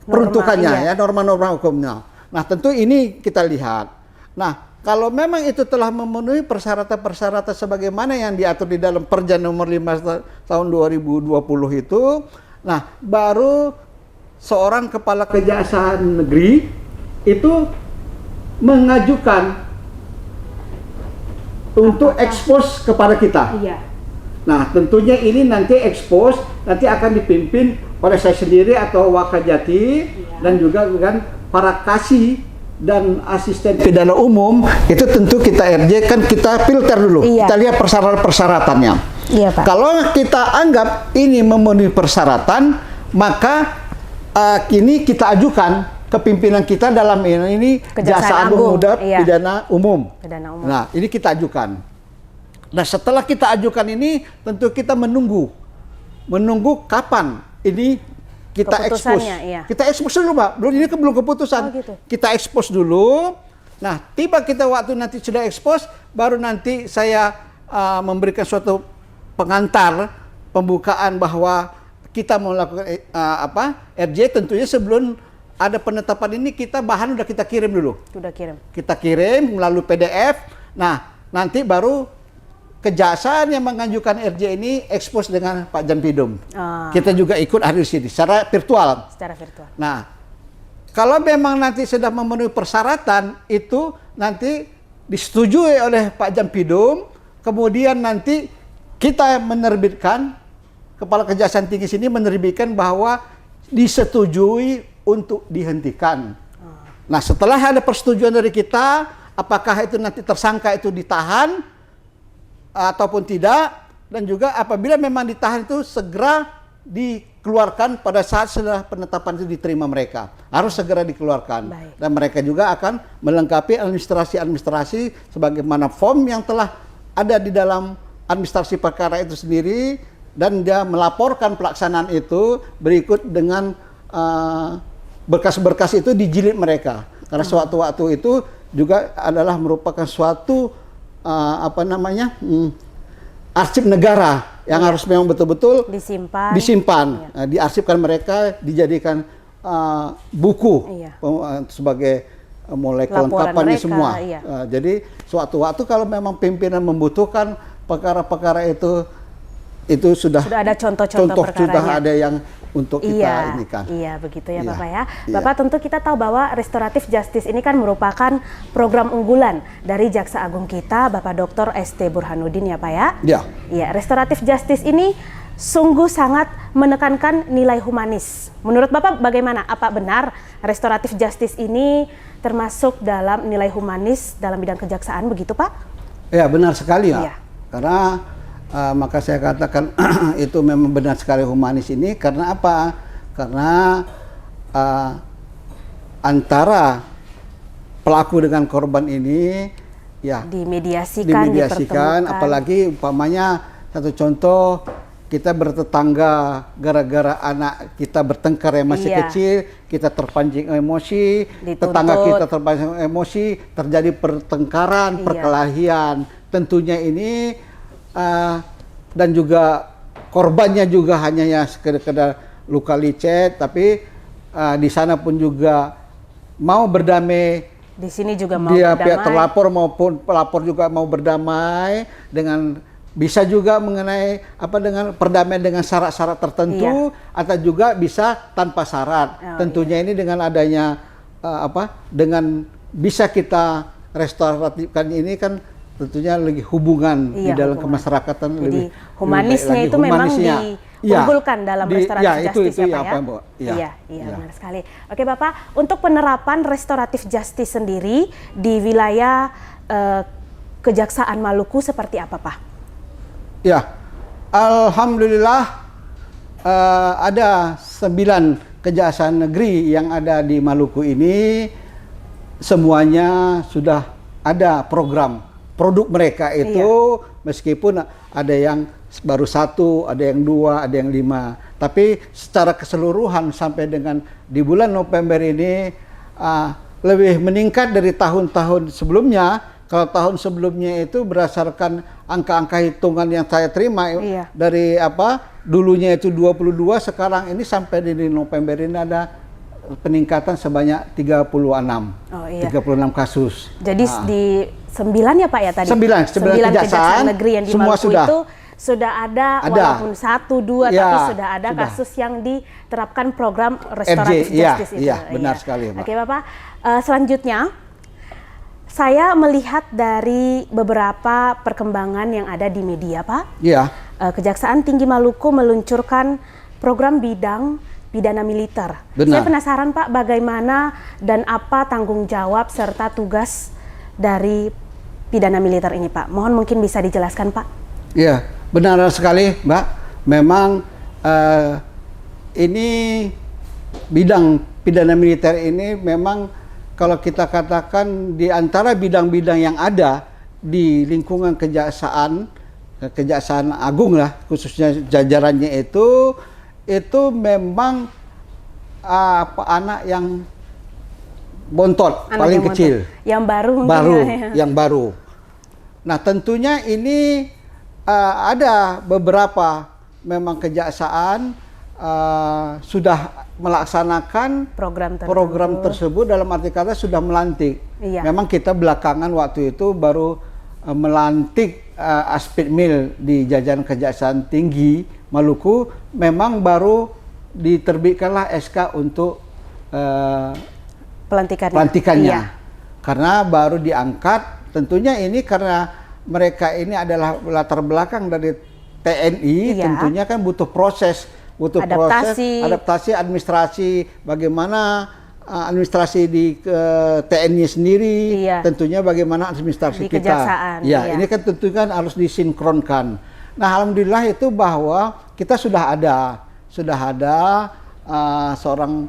Speaker 2: peruntukannya, ya, norma-norma hukumnya. Nah, tentu ini kita lihat. Nah, kalau memang itu telah memenuhi persyaratan-persyaratan sebagaimana yang diatur di dalam Perja nomor 5 tahun 2020 itu, Nah, baru seorang kepala kejaksaan negeri itu mengajukan untuk expose kepada kita.
Speaker 1: Iya.
Speaker 2: Nah, tentunya ini nanti expose nanti akan dipimpin oleh saya sendiri atau Wakajati dan juga dengan para kasih dan asisten pidana umum. Itu tentu kita RJ kan kita filter dulu.
Speaker 1: Iya.
Speaker 2: Kita lihat persyaratan-persyaratannya.
Speaker 1: Iya, Pak.
Speaker 2: Kalau kita anggap ini memenuhi persyaratan, maka kini kita ajukan ke pimpinan kita dalam ini
Speaker 1: Kejaksaan
Speaker 2: Jaksa Agung
Speaker 1: Agung,
Speaker 2: Muda
Speaker 1: iya.
Speaker 2: Pidana Umum.
Speaker 1: Pidana umum.
Speaker 2: Nah, ini kita ajukan. Nah, setelah kita ajukan ini, tentu kita menunggu kapan ini kita expose.
Speaker 1: Keputusannya, iya.
Speaker 2: Kita expose dulu, Pak. Belum keputusan.
Speaker 1: Oh, gitu.
Speaker 2: Kita expose dulu. Nah, tiba kita waktu nanti sudah expose, baru nanti saya memberikan suatu pengantar pembukaan bahwa kita mau melakukan RJ. Tentunya sebelum ada penetapan ini bahan udah kita kirim dulu.
Speaker 1: Sudah kirim.
Speaker 2: Kita kirim melalui PDF. Nah, nanti baru kejaksaan yang mengajukan RJ ini expose dengan Pak Jampidum. Kita juga ikut hadir di sini secara virtual.
Speaker 1: Secara virtual.
Speaker 2: Nah, kalau memang nanti sudah memenuhi persyaratan itu nanti disetujui oleh Pak Jampidum, kemudian nanti kita menerbitkan, Kepala Kejaksaan Tinggi sini menerbitkan bahwa disetujui untuk dihentikan. Nah, setelah ada persetujuan dari kita, apakah itu nanti tersangka itu ditahan ataupun tidak, dan juga apabila memang ditahan itu segera dikeluarkan pada saat setelah penetapan itu diterima mereka. Harus segera dikeluarkan.
Speaker 1: Baik.
Speaker 2: Dan mereka juga akan melengkapi administrasi sebagaimana form yang telah ada di dalam administrasi perkara itu sendiri, dan dia melaporkan pelaksanaan itu berikut dengan berkas-berkas itu dijilid mereka. Karena sewaktu-waktu itu juga adalah merupakan suatu arsip negara yang harus memang betul-betul disimpan.
Speaker 1: Iya.
Speaker 2: Diarsipkan mereka, dijadikan buku sebagai mulai kelengkapannya semua.
Speaker 1: Iya.
Speaker 2: Jadi suatu-waktu kalau memang pimpinan membutuhkan perkara-perkara itu sudah
Speaker 1: ada contoh-contoh perkaranya.
Speaker 2: Sudah ada yang untuk kita ini kan.
Speaker 1: Iya, begitu ya,
Speaker 2: Iya.
Speaker 1: Bapak ya.
Speaker 2: Iya.
Speaker 1: Bapak, tentu kita tahu bahwa restoratif justice ini kan merupakan program unggulan dari Jaksa Agung kita, Bapak Dr. ST Burhanuddin ya, Pak ya.
Speaker 2: Iya.
Speaker 1: Iya, restoratif justice ini sungguh sangat menekankan nilai humanis. Menurut Bapak bagaimana? Apa benar restoratif justice ini termasuk dalam nilai humanis dalam bidang kejaksaan, begitu Pak?
Speaker 2: Ya, benar sekali ya.
Speaker 1: Iya.
Speaker 2: Karena maka saya katakan itu memang benar sekali humanis ini. Karena apa? Karena antara pelaku dengan korban ini ya dimediasikan, apalagi umpamanya satu contoh, kita bertetangga gara-gara anak kita bertengkar yang masih kecil, kita terpancing emosi, tetangga kita terpancing emosi, terjadi pertengkaran, perkelahian. Tentunya ini dan juga korbannya juga hanya ya sekedar luka licet, tapi di sana pun juga mau berdamai.
Speaker 1: Di sini juga mau
Speaker 2: dia
Speaker 1: berdamai.
Speaker 2: Pihak terlapor maupun pelapor juga mau berdamai dengan bisa juga mengenai dengan perdamaian dengan syarat-syarat tertentu, atau juga bisa tanpa syarat. Tentunya ini dengan adanya dengan bisa kita restoratifkan ini kan tentunya lagi hubungan di dalam kemasyarakatan.
Speaker 1: Jadi
Speaker 2: lebih
Speaker 1: humanisnya
Speaker 2: baik
Speaker 1: itu memang diunggulkan dalam restoratif justice ya, Pak ya? Iya, benar sekali. Oke Bapak, untuk penerapan restoratif justice sendiri di wilayah Kejaksaan Maluku seperti apa, Pak? Ya,
Speaker 2: alhamdulillah ada 9 kejaksaan negeri yang ada di Maluku ini, semuanya sudah ada produk mereka itu, meskipun ada yang baru 1, ada yang 2, ada yang 5. Tapi secara keseluruhan sampai dengan di bulan November ini lebih meningkat dari tahun-tahun sebelumnya. Kalau tahun sebelumnya itu berdasarkan angka-angka hitungan yang saya terima dari dulunya itu 22, sekarang ini sampai di November ini ada peningkatan sebanyak 36. 36 kasus.
Speaker 1: Jadi di 9 ya Pak ya tadi?
Speaker 2: 9 kejaksaan
Speaker 1: negeri yang di
Speaker 2: semua
Speaker 1: Maluku
Speaker 2: sudah.
Speaker 1: itu sudah ada. Walaupun 1, 2,
Speaker 2: ya,
Speaker 1: tapi sudah ada kasus yang diterapkan program restoratif justice itu.
Speaker 2: Iya, benar sekali, Pak.
Speaker 1: Oke, Bapak. Selanjutnya, saya melihat dari beberapa perkembangan yang ada di media, Pak.
Speaker 2: Iya.
Speaker 1: Kejaksaan Tinggi Maluku meluncurkan program bidang pidana militer.
Speaker 2: Benar.
Speaker 1: Saya penasaran, Pak, bagaimana dan apa tanggung jawab serta tugas dari pidana militer ini, Pak? Mohon mungkin bisa dijelaskan, Pak.
Speaker 2: Iya, benar sekali, Mbak. Memang ini bidang pidana militer ini memang kalau kita katakan di antara bidang-bidang yang ada di lingkungan Kejaksaan Agung lah, khususnya jajarannya itu memang anak yang bontot, paling kecil,
Speaker 1: yang baru,
Speaker 2: yang baru. Nah, tentunya ini ada beberapa memang kejaksaan sudah melaksanakan program tersebut dalam arti kata sudah melantik.
Speaker 1: Iya.
Speaker 2: Memang kita belakangan waktu itu baru melantik Aspidmil di jajaran Kejaksaan Tinggi Maluku, memang baru diterbitkanlah SK untuk pelantikannya. Iya. Karena baru diangkat, tentunya ini karena mereka ini adalah latar belakang dari TNI, iya. Tentunya kan butuh proses, adaptasi administrasi, bagaimana administrasi di TNI sendiri, iya. Tentunya bagaimana administrasi di kita. Ya, iya. Ini kan tentu kan harus disinkronkan. Nah, alhamdulillah itu bahwa kita sudah ada seorang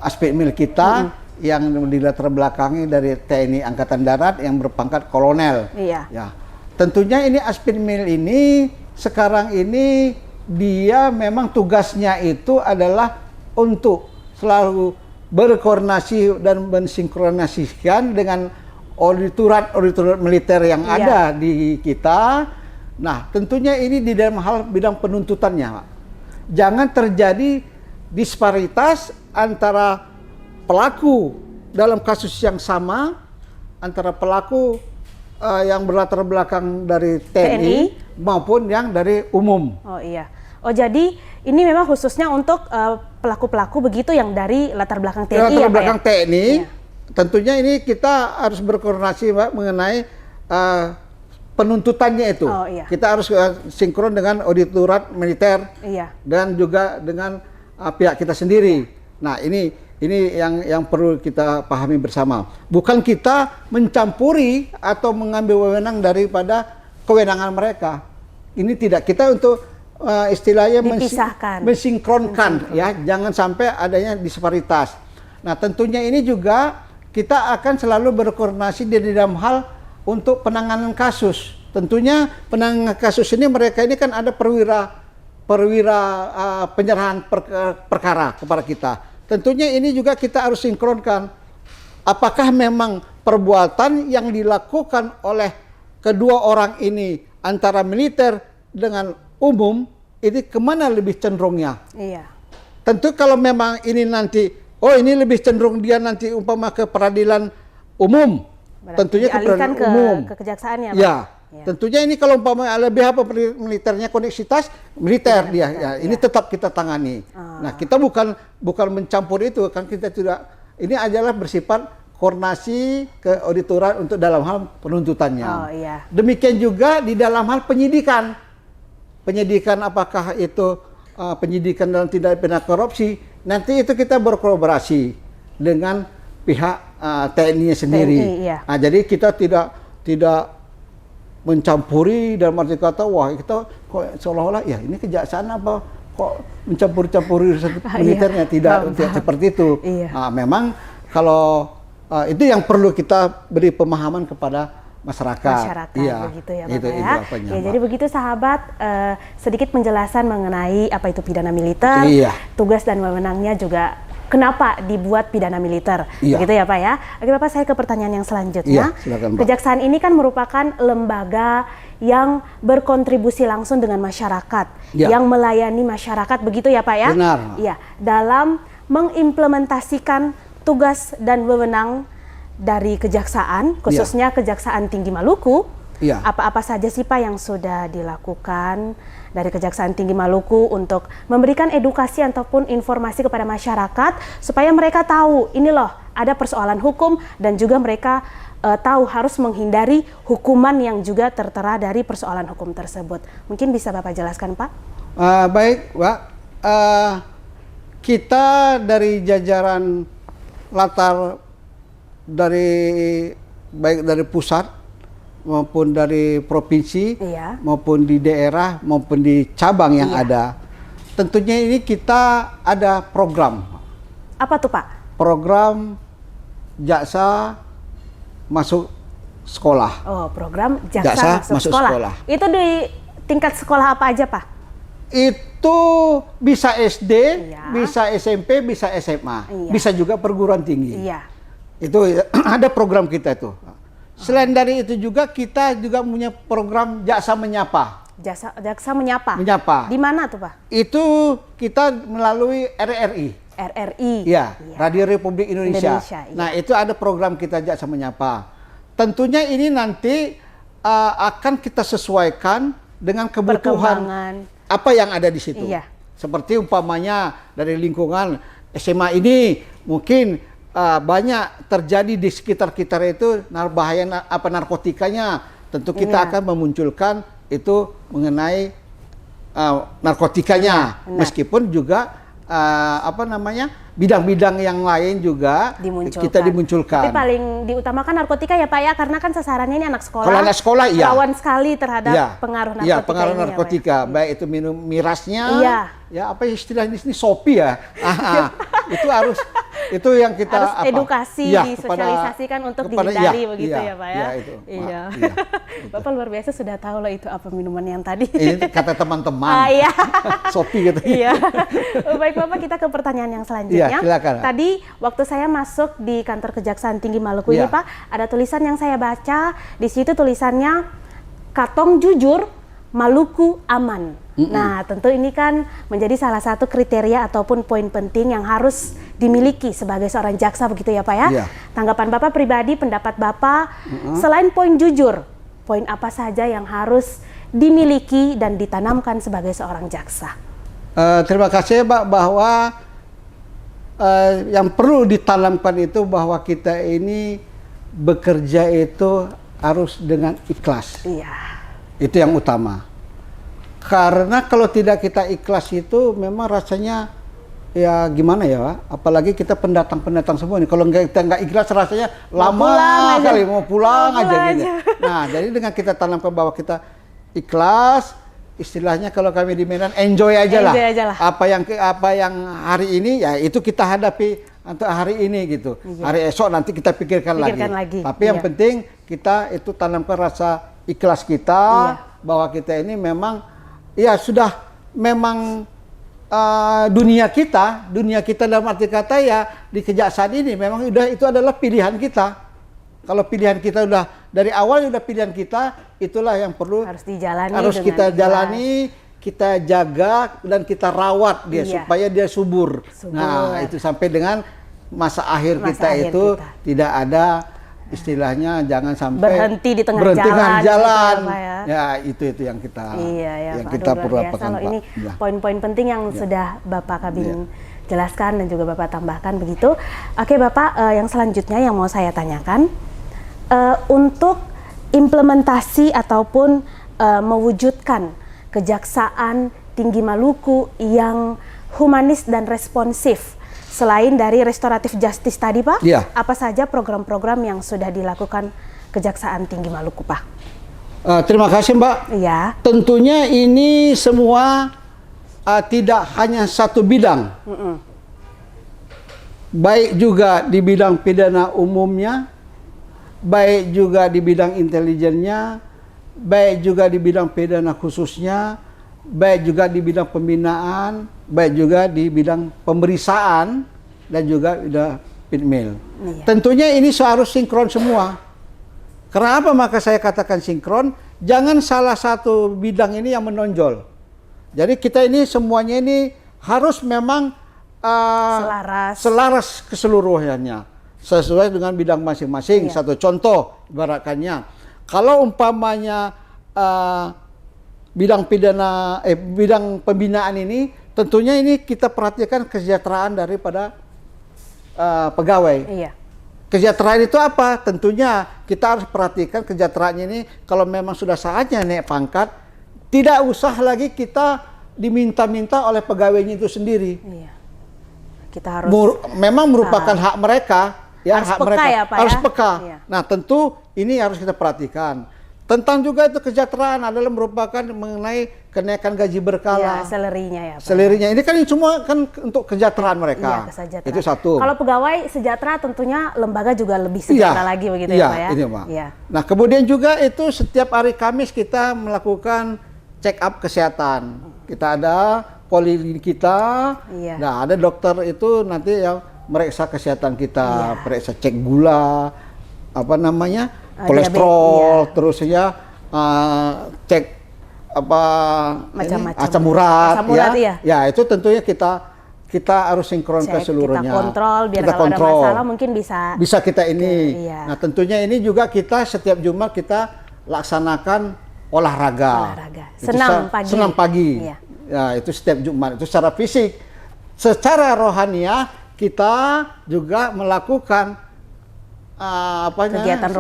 Speaker 2: Aspidmil kita yang dilatar belakangi dari TNI Angkatan Darat yang berpangkat kolonel.
Speaker 1: Iya.
Speaker 2: Ya, tentunya ini Aspidmil ini sekarang ini dia memang tugasnya itu adalah untuk selalu berkoordinasi dan mensinkronasikan dengan auditorat militer yang iya. Ada di kita. Nah, tentunya ini di dalam hal bidang penuntutannya, Pak. Jangan terjadi disparitas antara pelaku dalam kasus yang sama, antara pelaku yang berlatar belakang dari TNI maupun yang dari umum.
Speaker 1: Oh iya. Oh, jadi ini memang khususnya untuk pelaku-pelaku begitu yang dari latar belakang TNI,
Speaker 2: latar belakang
Speaker 1: Pak, ya?
Speaker 2: TNI. Iya. Tentunya ini kita harus berkoordinasi, Pak, mengenai penuntutannya itu.
Speaker 1: Oh, iya.
Speaker 2: Kita harus sinkron dengan auditorat militer, iya. Dan juga dengan pihak kita sendiri. Iya. Nah, ini yang perlu kita pahami bersama. Bukan kita mencampuri atau mengambil wewenang daripada kewenangan mereka. Ini tidak, kita untuk istilahnya mensinkronkan, ya, jangan sampai adanya disparitas. Nah, tentunya ini juga kita akan selalu berkoordinasi di dalam hal untuk penanganan kasus. Tentunya penanganan kasus ini mereka ini kan ada perwira penyerahan perkara kepada kita. Tentunya ini juga kita harus sinkronkan. Apakah memang perbuatan yang dilakukan oleh kedua orang ini antara militer dengan umum, ini kemana lebih cenderungnya? Iya. Tentu kalau memang ini nanti, ini lebih cenderung dia nanti umpama ke peradilan umum. Berarti tentunya ke peradilan umum.
Speaker 1: Ke kejaksaannya, Pak?
Speaker 2: Ya. Tentunya ini kalau umpama lebih apa militernya koneksitas militer dia, ya, ini tetap kita tangani. Nah, kita bukan mencampur itu, kan kita tidak. Ini adalah bersifat koordinasi ke auditorat untuk dalam hal penuntutannya.
Speaker 1: Oh, iya.
Speaker 2: Demikian juga di dalam hal penyidikan. Penyidikan apakah itu penyidikan dalam tindak pidana korupsi, nanti itu kita berkolaborasi dengan pihak TNI sendiri. TNI, iya. Nah, jadi kita tidak mencampuri dalam arti kata, wah kita kok seolah-olah ya ini kejaksaan apa kok mencampuri militernya, tidak seperti itu. Iya. Nah, memang kalau itu yang perlu kita beri pemahaman kepada masyarakat. Iya,
Speaker 1: begitu ya, Bapak, ya. Ya, jadi begitu sahabat, sedikit penjelasan mengenai apa itu pidana militer, iya. Tugas dan wewenangnya juga kenapa dibuat pidana militer, iya. Begitu ya, Pak, ya. Oke, Bapak, saya ke pertanyaan yang selanjutnya.
Speaker 2: Iya, silakan, Pak. Kejaksaan
Speaker 1: ini kan merupakan lembaga yang berkontribusi langsung dengan masyarakat, iya. Yang melayani masyarakat, begitu ya, Pak, ya.
Speaker 2: Benar.
Speaker 1: Iya, dalam mengimplementasikan tugas dan wewenang dari kejaksaan, khususnya iya. Kejaksaan Tinggi Maluku,
Speaker 2: Iya.
Speaker 1: Apa-apa saja sih Pak yang sudah dilakukan dari Kejaksaan Tinggi Maluku untuk memberikan edukasi ataupun informasi kepada masyarakat supaya mereka tahu ini loh ada persoalan hukum dan juga mereka tahu harus menghindari hukuman yang juga tertera dari persoalan hukum tersebut. Mungkin bisa Bapak jelaskan Pak?
Speaker 2: Baik, Pak. Kita dari jajaran latar baik dari pusat maupun dari provinsi,
Speaker 1: Iya.
Speaker 2: maupun di daerah maupun di cabang yang ada. Tentunya ini kita ada program.
Speaker 1: Apa tuh Pak?
Speaker 2: Program jaksa masuk sekolah.
Speaker 1: Oh, program
Speaker 2: Jaksa
Speaker 1: jaksa
Speaker 2: masuk
Speaker 1: sekolah.
Speaker 2: sekolah.
Speaker 1: Itu di tingkat sekolah apa aja Pak?
Speaker 2: Itu bisa SD,
Speaker 1: Iya.
Speaker 2: bisa SMP, bisa SMA,
Speaker 1: Iya.
Speaker 2: bisa juga perguruan tinggi.
Speaker 1: Iya.
Speaker 2: Itu ada program kita itu. Selain dari itu juga kita juga punya program jaksa menyapa.
Speaker 1: Jaksa menyapa.
Speaker 2: Menyapa.
Speaker 1: Di mana tuh Pak?
Speaker 2: Itu kita melalui RRI.
Speaker 1: RRI.
Speaker 2: Ya,
Speaker 1: Iya.
Speaker 2: Radio Republik Indonesia.
Speaker 1: Indonesia, iya.
Speaker 2: Nah, itu ada program kita jaksa menyapa. Tentunya ini nanti akan kita sesuaikan dengan kebutuhan
Speaker 1: Perkembangan.
Speaker 2: apa yang ada di situ.
Speaker 1: Iya.
Speaker 2: Seperti umpamanya dari lingkungan SMA ini mungkin banyak terjadi di sekitar kita itu bahaya narkotikanya. Tentu kita
Speaker 1: Iya.
Speaker 2: akan memunculkan itu mengenai narkotikanya,
Speaker 1: Iya, benar.
Speaker 2: meskipun juga bidang-bidang yang lain juga kita dimunculkan.
Speaker 1: Tapi paling diutamakan narkotika ya Pak ya, karena kan sasarannya ini anak sekolah.
Speaker 2: Kalau anak sekolah iya.
Speaker 1: Rawan sekali terhadap
Speaker 2: Iya.
Speaker 1: pengaruh narkotika.
Speaker 2: Iya, pengaruh
Speaker 1: ini,
Speaker 2: narkotika,
Speaker 1: ya, Pak.
Speaker 2: baik itu minum mirasnya,
Speaker 1: Iya.
Speaker 2: ya apa istilahnya di sini sopi ya, itu harus itu yang kita
Speaker 1: Harus edukasi,
Speaker 2: iya,
Speaker 1: disosialisasikan untuk
Speaker 2: kepada-
Speaker 1: dihindari
Speaker 2: iya,
Speaker 1: begitu
Speaker 2: iya,
Speaker 1: ya Pak ya.
Speaker 2: iya, itu,
Speaker 1: Iya.
Speaker 2: iya,
Speaker 1: Bapak luar biasa sudah tahu loh itu apa minuman yang tadi.
Speaker 2: Ini kata teman-teman,
Speaker 1: Iya.
Speaker 2: sopi gitu.
Speaker 1: Iya. Baik Bapak, kita ke pertanyaan yang selanjutnya.
Speaker 2: Iya, silakan.
Speaker 1: Tadi waktu saya masuk di kantor Kejaksaan Tinggi Maluku ini
Speaker 2: Iya.
Speaker 1: Pak, ada tulisan yang saya baca. Di situ tulisannya Katong Jujur, Maluku Aman. Nah, tentu ini kan menjadi salah satu kriteria ataupun poin penting yang harus dimiliki sebagai seorang jaksa begitu ya Pak ya.
Speaker 2: Iya.
Speaker 1: Tanggapan Bapak pribadi, pendapat Bapak, selain poin jujur, poin apa saja yang harus dimiliki dan ditanamkan sebagai seorang jaksa?
Speaker 2: Terima kasih Pak, bahwa yang perlu ditanamkan itu bahwa kita ini bekerja itu harus dengan ikhlas.
Speaker 1: Iya.
Speaker 2: Itu yang utama. Karena kalau tidak kita ikhlas itu memang rasanya ya gimana ya Pak? Apalagi kita pendatang-pendatang semua nih. Kalau kita nggak ikhlas rasanya lama kali mau pulang aja gitu. Nah, jadi dengan kita tanamkan bahwa kita ikhlas, istilahnya kalau kami di Medan enjoy aja lah. Apa yang hari ini ya itu kita hadapi untuk hari ini gitu.
Speaker 1: Iya.
Speaker 2: Hari esok nanti kita pikirkan lagi. Tapi yang
Speaker 1: Iya.
Speaker 2: penting kita itu tanamkan rasa ikhlas kita, bahwa kita ini memang ya sudah memang dunia kita dalam arti kata ya di kejaksaan ini memang itu adalah pilihan kita. Kalau pilihan kita udah dari awal udah pilihan kita, itulah yang perlu
Speaker 1: Harus dijalani.
Speaker 2: harus
Speaker 1: dengan
Speaker 2: kita
Speaker 1: ikhlas.
Speaker 2: jalani, kita jaga dan kita rawat dia
Speaker 1: Iya.
Speaker 2: supaya dia subur.
Speaker 1: Subur.
Speaker 2: Nah, itu sampai dengan masa akhir
Speaker 1: Masa
Speaker 2: kita
Speaker 1: akhir
Speaker 2: itu
Speaker 1: kita.
Speaker 2: tidak ada istilahnya jangan sampai
Speaker 1: Berhenti di tengah jalan,
Speaker 2: jalan.
Speaker 1: gitu, Pak, ya.
Speaker 2: Ya, itu yang kita
Speaker 1: Iya ya
Speaker 2: yang
Speaker 1: Pak,
Speaker 2: kita
Speaker 1: aduh,
Speaker 2: perlu
Speaker 1: luar biasa
Speaker 2: apakan,
Speaker 1: loh.
Speaker 2: Pak.
Speaker 1: Ini
Speaker 2: Ya.
Speaker 1: poin-poin penting yang sudah Bapak Kabin jelaskan dan juga Bapak tambahkan begitu. Oke Bapak, yang selanjutnya yang mau saya tanyakan, untuk implementasi ataupun mewujudkan Kejaksaan Tinggi Maluku yang humanis dan responsif, selain dari restoratif justice tadi Pak,
Speaker 2: Iya.
Speaker 1: apa saja program-program yang sudah dilakukan Kejaksaan Tinggi Maluku Pak?
Speaker 2: Terima kasih Mbak.
Speaker 1: Iya.
Speaker 2: Tentunya ini semua tidak hanya satu bidang. Baik juga di bidang pidana umumnya, baik juga di bidang intelijennya, baik juga di bidang pidana khususnya, baik juga di bidang pembinaan, baik juga di bidang pemeriksaan, dan juga bidang pitmil.
Speaker 1: Iya.
Speaker 2: Tentunya ini harus sinkron semua. Kenapa maka saya katakan sinkron? Jangan salah satu bidang ini yang menonjol. Jadi kita ini semuanya ini harus memang selaras keseluruhannya, sesuai dengan bidang masing-masing.
Speaker 1: Iya.
Speaker 2: Satu contoh ibaratkannya, kalau umpamanya bidang pembinaan ini, tentunya ini kita perhatikan kesejahteraan daripada pegawai.
Speaker 1: Iya.
Speaker 2: Kesejahteraan itu apa? Tentunya kita harus perhatikan kesejahteraannya ini. Kalau memang sudah saatnya naik pangkat, tidak usah lagi kita diminta-minta oleh pegawainya itu sendiri.
Speaker 1: Iya. Kita harus
Speaker 2: memang merupakan hak mereka, ya,
Speaker 1: harus
Speaker 2: hak
Speaker 1: peka
Speaker 2: mereka
Speaker 1: ya, Pak,
Speaker 2: harus
Speaker 1: ya?
Speaker 2: peka.
Speaker 1: Iya.
Speaker 2: Nah, tentu ini harus kita perhatikan. Tentang juga itu kesejahteraan adalah merupakan mengenai kenaikan gaji berkala.
Speaker 1: Ya, salary-nya ya, Pak.
Speaker 2: Salary-nya ini kan semua kan untuk kesejahteraan mereka.
Speaker 1: Iya, kesejahteraan.
Speaker 2: Itu satu.
Speaker 1: Kalau pegawai sejahtera tentunya lembaga juga lebih sejahtera lagi begitu ya, Pak ya.
Speaker 2: Ini, Pak.
Speaker 1: Iya.
Speaker 2: Nah, kemudian juga itu setiap hari Kamis kita melakukan check up kesehatan. Kita ada poliklinik kita.
Speaker 1: Iya.
Speaker 2: Nah, ada dokter itu nanti yang meriksa kesehatan kita,
Speaker 1: Iya.
Speaker 2: periksa cek gula, apa namanya? Kolesterol,
Speaker 1: diabetes, iya.
Speaker 2: terus ya cek apa
Speaker 1: Macam-macam.
Speaker 2: asam urat,
Speaker 1: Asam urat, iya.
Speaker 2: Ya, itu tentunya kita harus sinkronkan
Speaker 1: Cek,
Speaker 2: seluruhnya.
Speaker 1: kita kontrol biar
Speaker 2: Kita
Speaker 1: kalau ada
Speaker 2: kontrol.
Speaker 1: masalah mungkin bisa
Speaker 2: Kita ini.
Speaker 1: iya.
Speaker 2: Nah, tentunya ini juga kita setiap Jumat kita laksanakan olahraga. Itu senam pagi.
Speaker 1: Iya.
Speaker 2: Ya, itu setiap Jumat itu secara fisik. Secara rohaniah kita juga melakukan kegiatan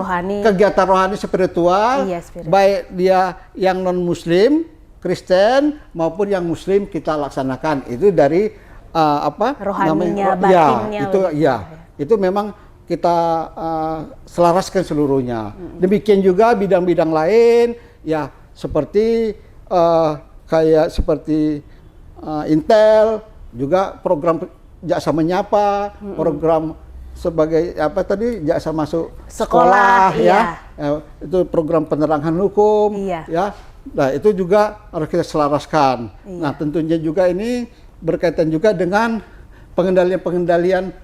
Speaker 2: rohani spiritual,
Speaker 1: iya, spiritual.
Speaker 2: Baik dia yang non Muslim, Kristen maupun yang Muslim kita laksanakan. Itu dari
Speaker 1: rohaninya, batinnya.
Speaker 2: Itu memang kita selaraskan seluruhnya. Demikian juga bidang-bidang lain, ya seperti seperti Intel, juga program Jaksa Menyapa, program sebagai jaksa masuk sekolah,
Speaker 1: iya.
Speaker 2: Itu program penerangan hukum,
Speaker 1: iya.
Speaker 2: ya. Nah, itu juga harus kita selaraskan. Iya. Nah, tentunya juga ini berkaitan juga dengan pengendalian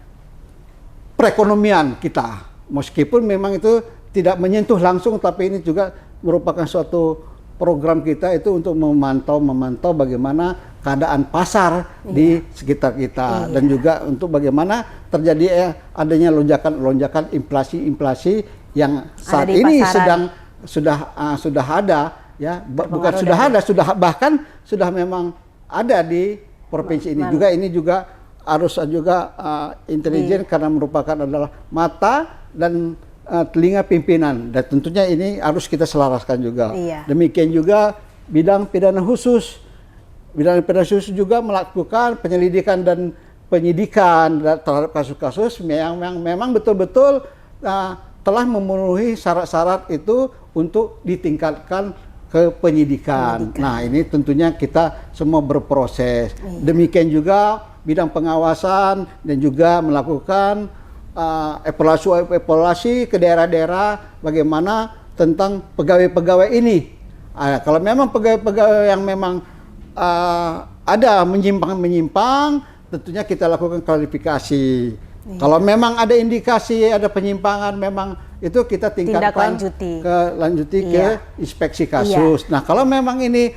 Speaker 2: perekonomian kita. Meskipun memang itu tidak menyentuh langsung, tapi ini juga merupakan suatu program kita itu untuk memantau bagaimana keadaan pasar di sekitar kita, dan juga untuk bagaimana terjadi adanya lonjakan inflasi yang saat ini sudah ada, ya, bukan sudah ada, bahkan sudah memang ada di provinsi ini. Ini juga harus intelijen karena merupakan adalah mata dan telinga pimpinan, dan tentunya ini harus kita selaraskan juga.
Speaker 1: Iya.
Speaker 2: Demikian juga bidang pidana khusus. Bidang pidana khusus juga melakukan penyelidikan dan penyidikan terhadap kasus-kasus yang memang betul-betul telah memenuhi syarat-syarat itu untuk ditingkatkan ke penyidikan. Nah, ini tentunya kita semua berproses. Iya. Demikian juga bidang pengawasan dan juga melakukan evaluasi ke daerah-daerah bagaimana tentang pegawai-pegawai ini. Kalau memang pegawai-pegawai yang memang ada menyimpang, tentunya kita lakukan klarifikasi. Iya. Kalau memang ada indikasi ada penyimpangan, memang itu kita tingkatkan lanjuti ke inspeksi kasus. Iya. Nah, kalau memang ini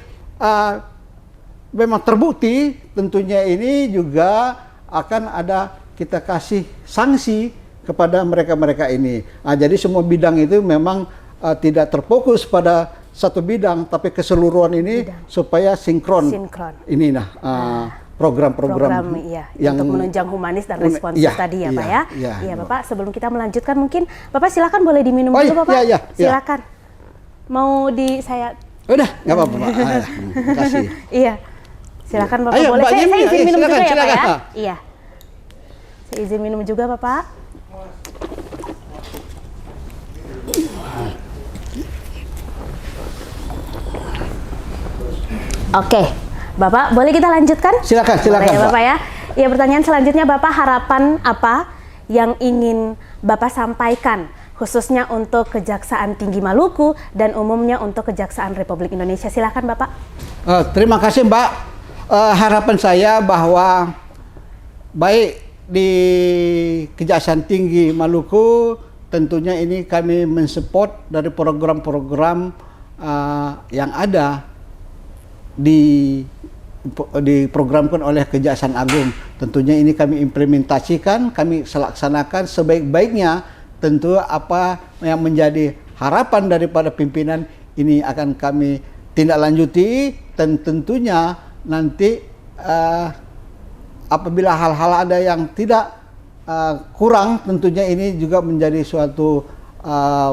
Speaker 2: memang terbukti, tentunya ini juga akan ada kita kasih sanksi kepada mereka-mereka ini. Jadi semua bidang itu memang tidak terfokus pada satu bidang, tapi keseluruhan ini supaya sinkron. Ini program-program
Speaker 1: yang untuk menunjang humanis dan responsif tadi ya, Pak ya. Iya, Bapak. Sebelum kita melanjutkan, mungkin Bapak silakan boleh diminum dulu, Bapak. Silakan. Mau saya.
Speaker 2: Udah, nggak apa-apa, Pak. Kasih.
Speaker 1: Iya. Silakan Bapak, boleh. Saya izin minum juga ya, Pak ya. Iya. Saya izin minum juga, Bapak. Oke, Bapak, boleh kita lanjutkan?
Speaker 2: Silakan,
Speaker 1: boleh ya,
Speaker 2: Pak.
Speaker 1: Bapak ya. Ya, pertanyaan selanjutnya, Bapak, harapan apa yang ingin Bapak sampaikan khususnya untuk Kejaksaan Tinggi Maluku dan umumnya untuk Kejaksaan Republik Indonesia? Silakan, Bapak.
Speaker 2: Terima kasih, Mbak. Harapan saya bahwa baik di Kejaksaan Tinggi Maluku, tentunya ini kami mensupport dari program-program yang ada diprogramkan oleh Kejaksaan Agung. Tentunya ini kami implementasikan, kami laksanakan sebaik-baiknya. Tentu apa yang menjadi harapan daripada pimpinan ini akan kami tindak lanjuti, dan tentunya nanti apabila hal-hal ada yang tidak kurang, tentunya ini juga menjadi suatu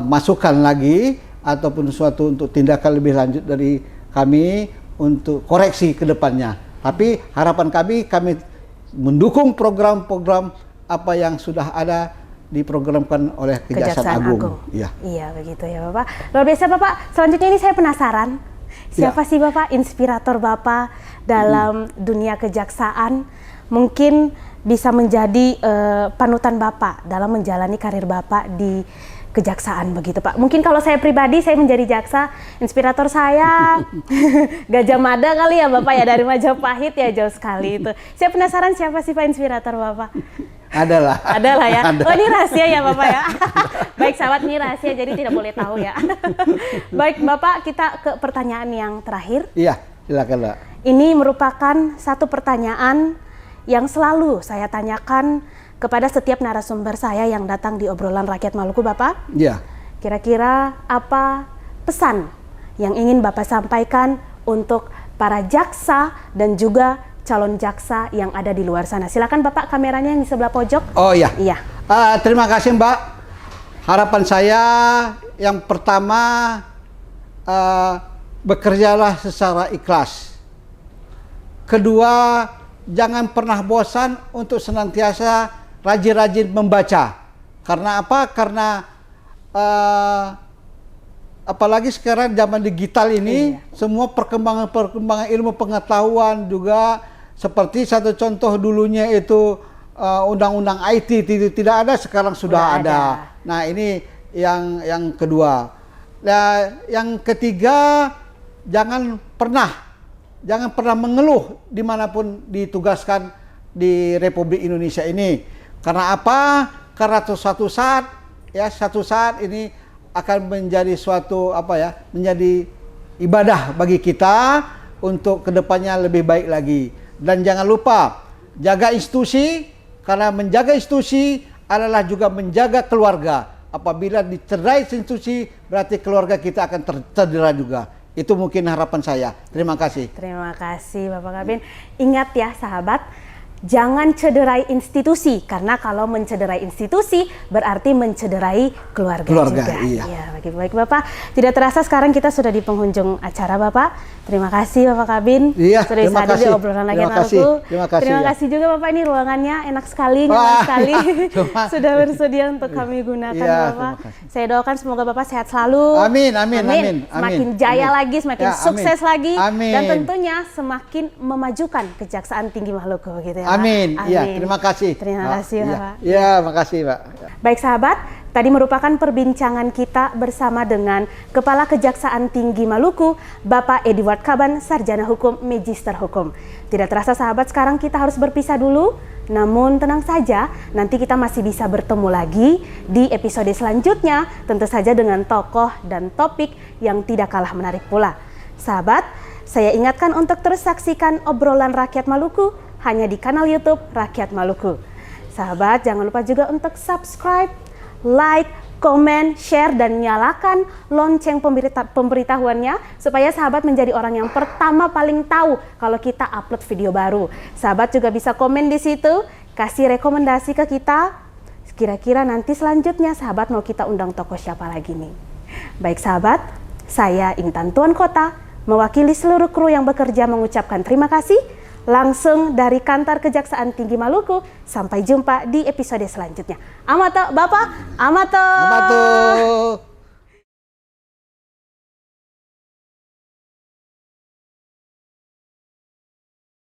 Speaker 2: masukan lagi ataupun suatu untuk tindakan lebih lanjut dari kami untuk koreksi ke depannya. Tapi harapan kami mendukung program-program apa yang sudah ada diprogramkan oleh Kejaksaan Agung. Iya.
Speaker 1: Iya, begitu ya Bapak. Luar biasa Bapak. Selanjutnya ini saya penasaran, siapa sih Bapak inspirator Bapak dalam dunia kejaksaan? Mungkin bisa menjadi panutan Bapak dalam menjalani karir Bapak di kejaksaan begitu Pak. Mungkin kalau saya pribadi, saya menjadi jaksa, inspirator saya Gajah Mada kali ya Bapak ya, dari Majapahit ya, jauh sekali itu. Saya penasaran siapa sih Pak inspirator Bapak?
Speaker 2: Adalah
Speaker 1: ya.
Speaker 2: Ada.
Speaker 1: Oh, ini rahasia ya Bapak ya. Baik sahabat, ini rahasia jadi tidak boleh tahu ya. Baik Bapak, kita ke pertanyaan yang terakhir.
Speaker 2: Iya, silakan Mbak.
Speaker 1: Ini merupakan satu pertanyaan yang selalu saya tanyakan kepada setiap narasumber saya yang datang di obrolan rakyat Maluku Bapak.
Speaker 2: Iya.
Speaker 1: Kira-kira apa pesan yang ingin Bapak sampaikan untuk para jaksa dan juga calon jaksa yang ada di luar sana? Silakan Bapak, kameranya yang di sebelah pojok.
Speaker 2: Oh iya.
Speaker 1: Iya.
Speaker 2: Terima kasih Mbak. Harapan saya yang pertama, bekerjalah secara ikhlas. Kedua, jangan pernah bosan untuk senantiasa rajin-rajin membaca. Karena apa? Karena apalagi sekarang zaman digital ini, semua perkembangan ilmu pengetahuan juga, seperti satu contoh dulunya itu undang-undang IT tidak ada, sekarang sudah ada. Nah, ini yang kedua. Nah, yang ketiga, jangan pernah mengeluh dimanapun ditugaskan di Republik Indonesia ini. Karena apa? Karena suatu saat ini akan menjadi menjadi ibadah bagi kita untuk kedepannya lebih baik lagi. Dan jangan lupa jaga institusi, karena menjaga institusi adalah juga menjaga keluarga. Apabila dicederai institusi, berarti keluarga kita akan tercedera juga. Itu mungkin harapan saya. Terima kasih.
Speaker 1: Terima kasih Bapak Kabin. Ingat ya sahabat, jangan cederai institusi, karena kalau mencederai institusi berarti mencederai keluarga juga.
Speaker 2: Iya.
Speaker 1: Ya, baik Bapak. Tidak terasa sekarang kita sudah di penghujung acara Bapak. Terima kasih Bapak Kabin.
Speaker 2: Iya,
Speaker 1: sudah hadir di obrolan rakyat Maluku. Terima kasih juga Bapak, ini ruangannya enak sekali, nyaman sekali. Sudah bersedia untuk kami gunakan Bapak. Saya doakan semoga Bapak sehat selalu.
Speaker 2: Amin.
Speaker 1: Semakin jaya lagi, semakin sukses lagi.
Speaker 2: Amin.
Speaker 1: Dan tentunya semakin memajukan Kejaksaan Tinggi Maluku gitu ya.
Speaker 2: Amin. Iya, terima kasih.
Speaker 1: Terima kasih, Pak.
Speaker 2: Iya, makasih, Pak.
Speaker 1: Baik sahabat, tadi merupakan perbincangan kita bersama dengan Kepala Kejaksaan Tinggi Maluku, Bapak Edward Kaban, Sarjana Hukum, Magister Hukum. Tidak terasa sahabat, sekarang kita harus berpisah dulu. Namun tenang saja, nanti kita masih bisa bertemu lagi di episode selanjutnya, tentu saja dengan tokoh dan topik yang tidak kalah menarik pula. Sahabat, saya ingatkan untuk terus saksikan obrolan rakyat Maluku hanya di kanal YouTube Rakyat Maluku. Sahabat, jangan lupa juga untuk subscribe, like, komen, share, dan nyalakan lonceng pemberitahuannya supaya sahabat menjadi orang yang pertama paling tahu kalau kita upload video baru. Sahabat juga bisa komen di situ, kasih rekomendasi ke kita. Kira-kira nanti selanjutnya sahabat mau kita undang tokoh siapa lagi nih. Baik sahabat, saya Intan Tuan Kota, mewakili seluruh kru yang bekerja mengucapkan terima kasih. Langsung dari Kantor Kejaksaan Tinggi Maluku. Sampai jumpa di episode selanjutnya. Amato, Bapak. Amato.
Speaker 2: Amato.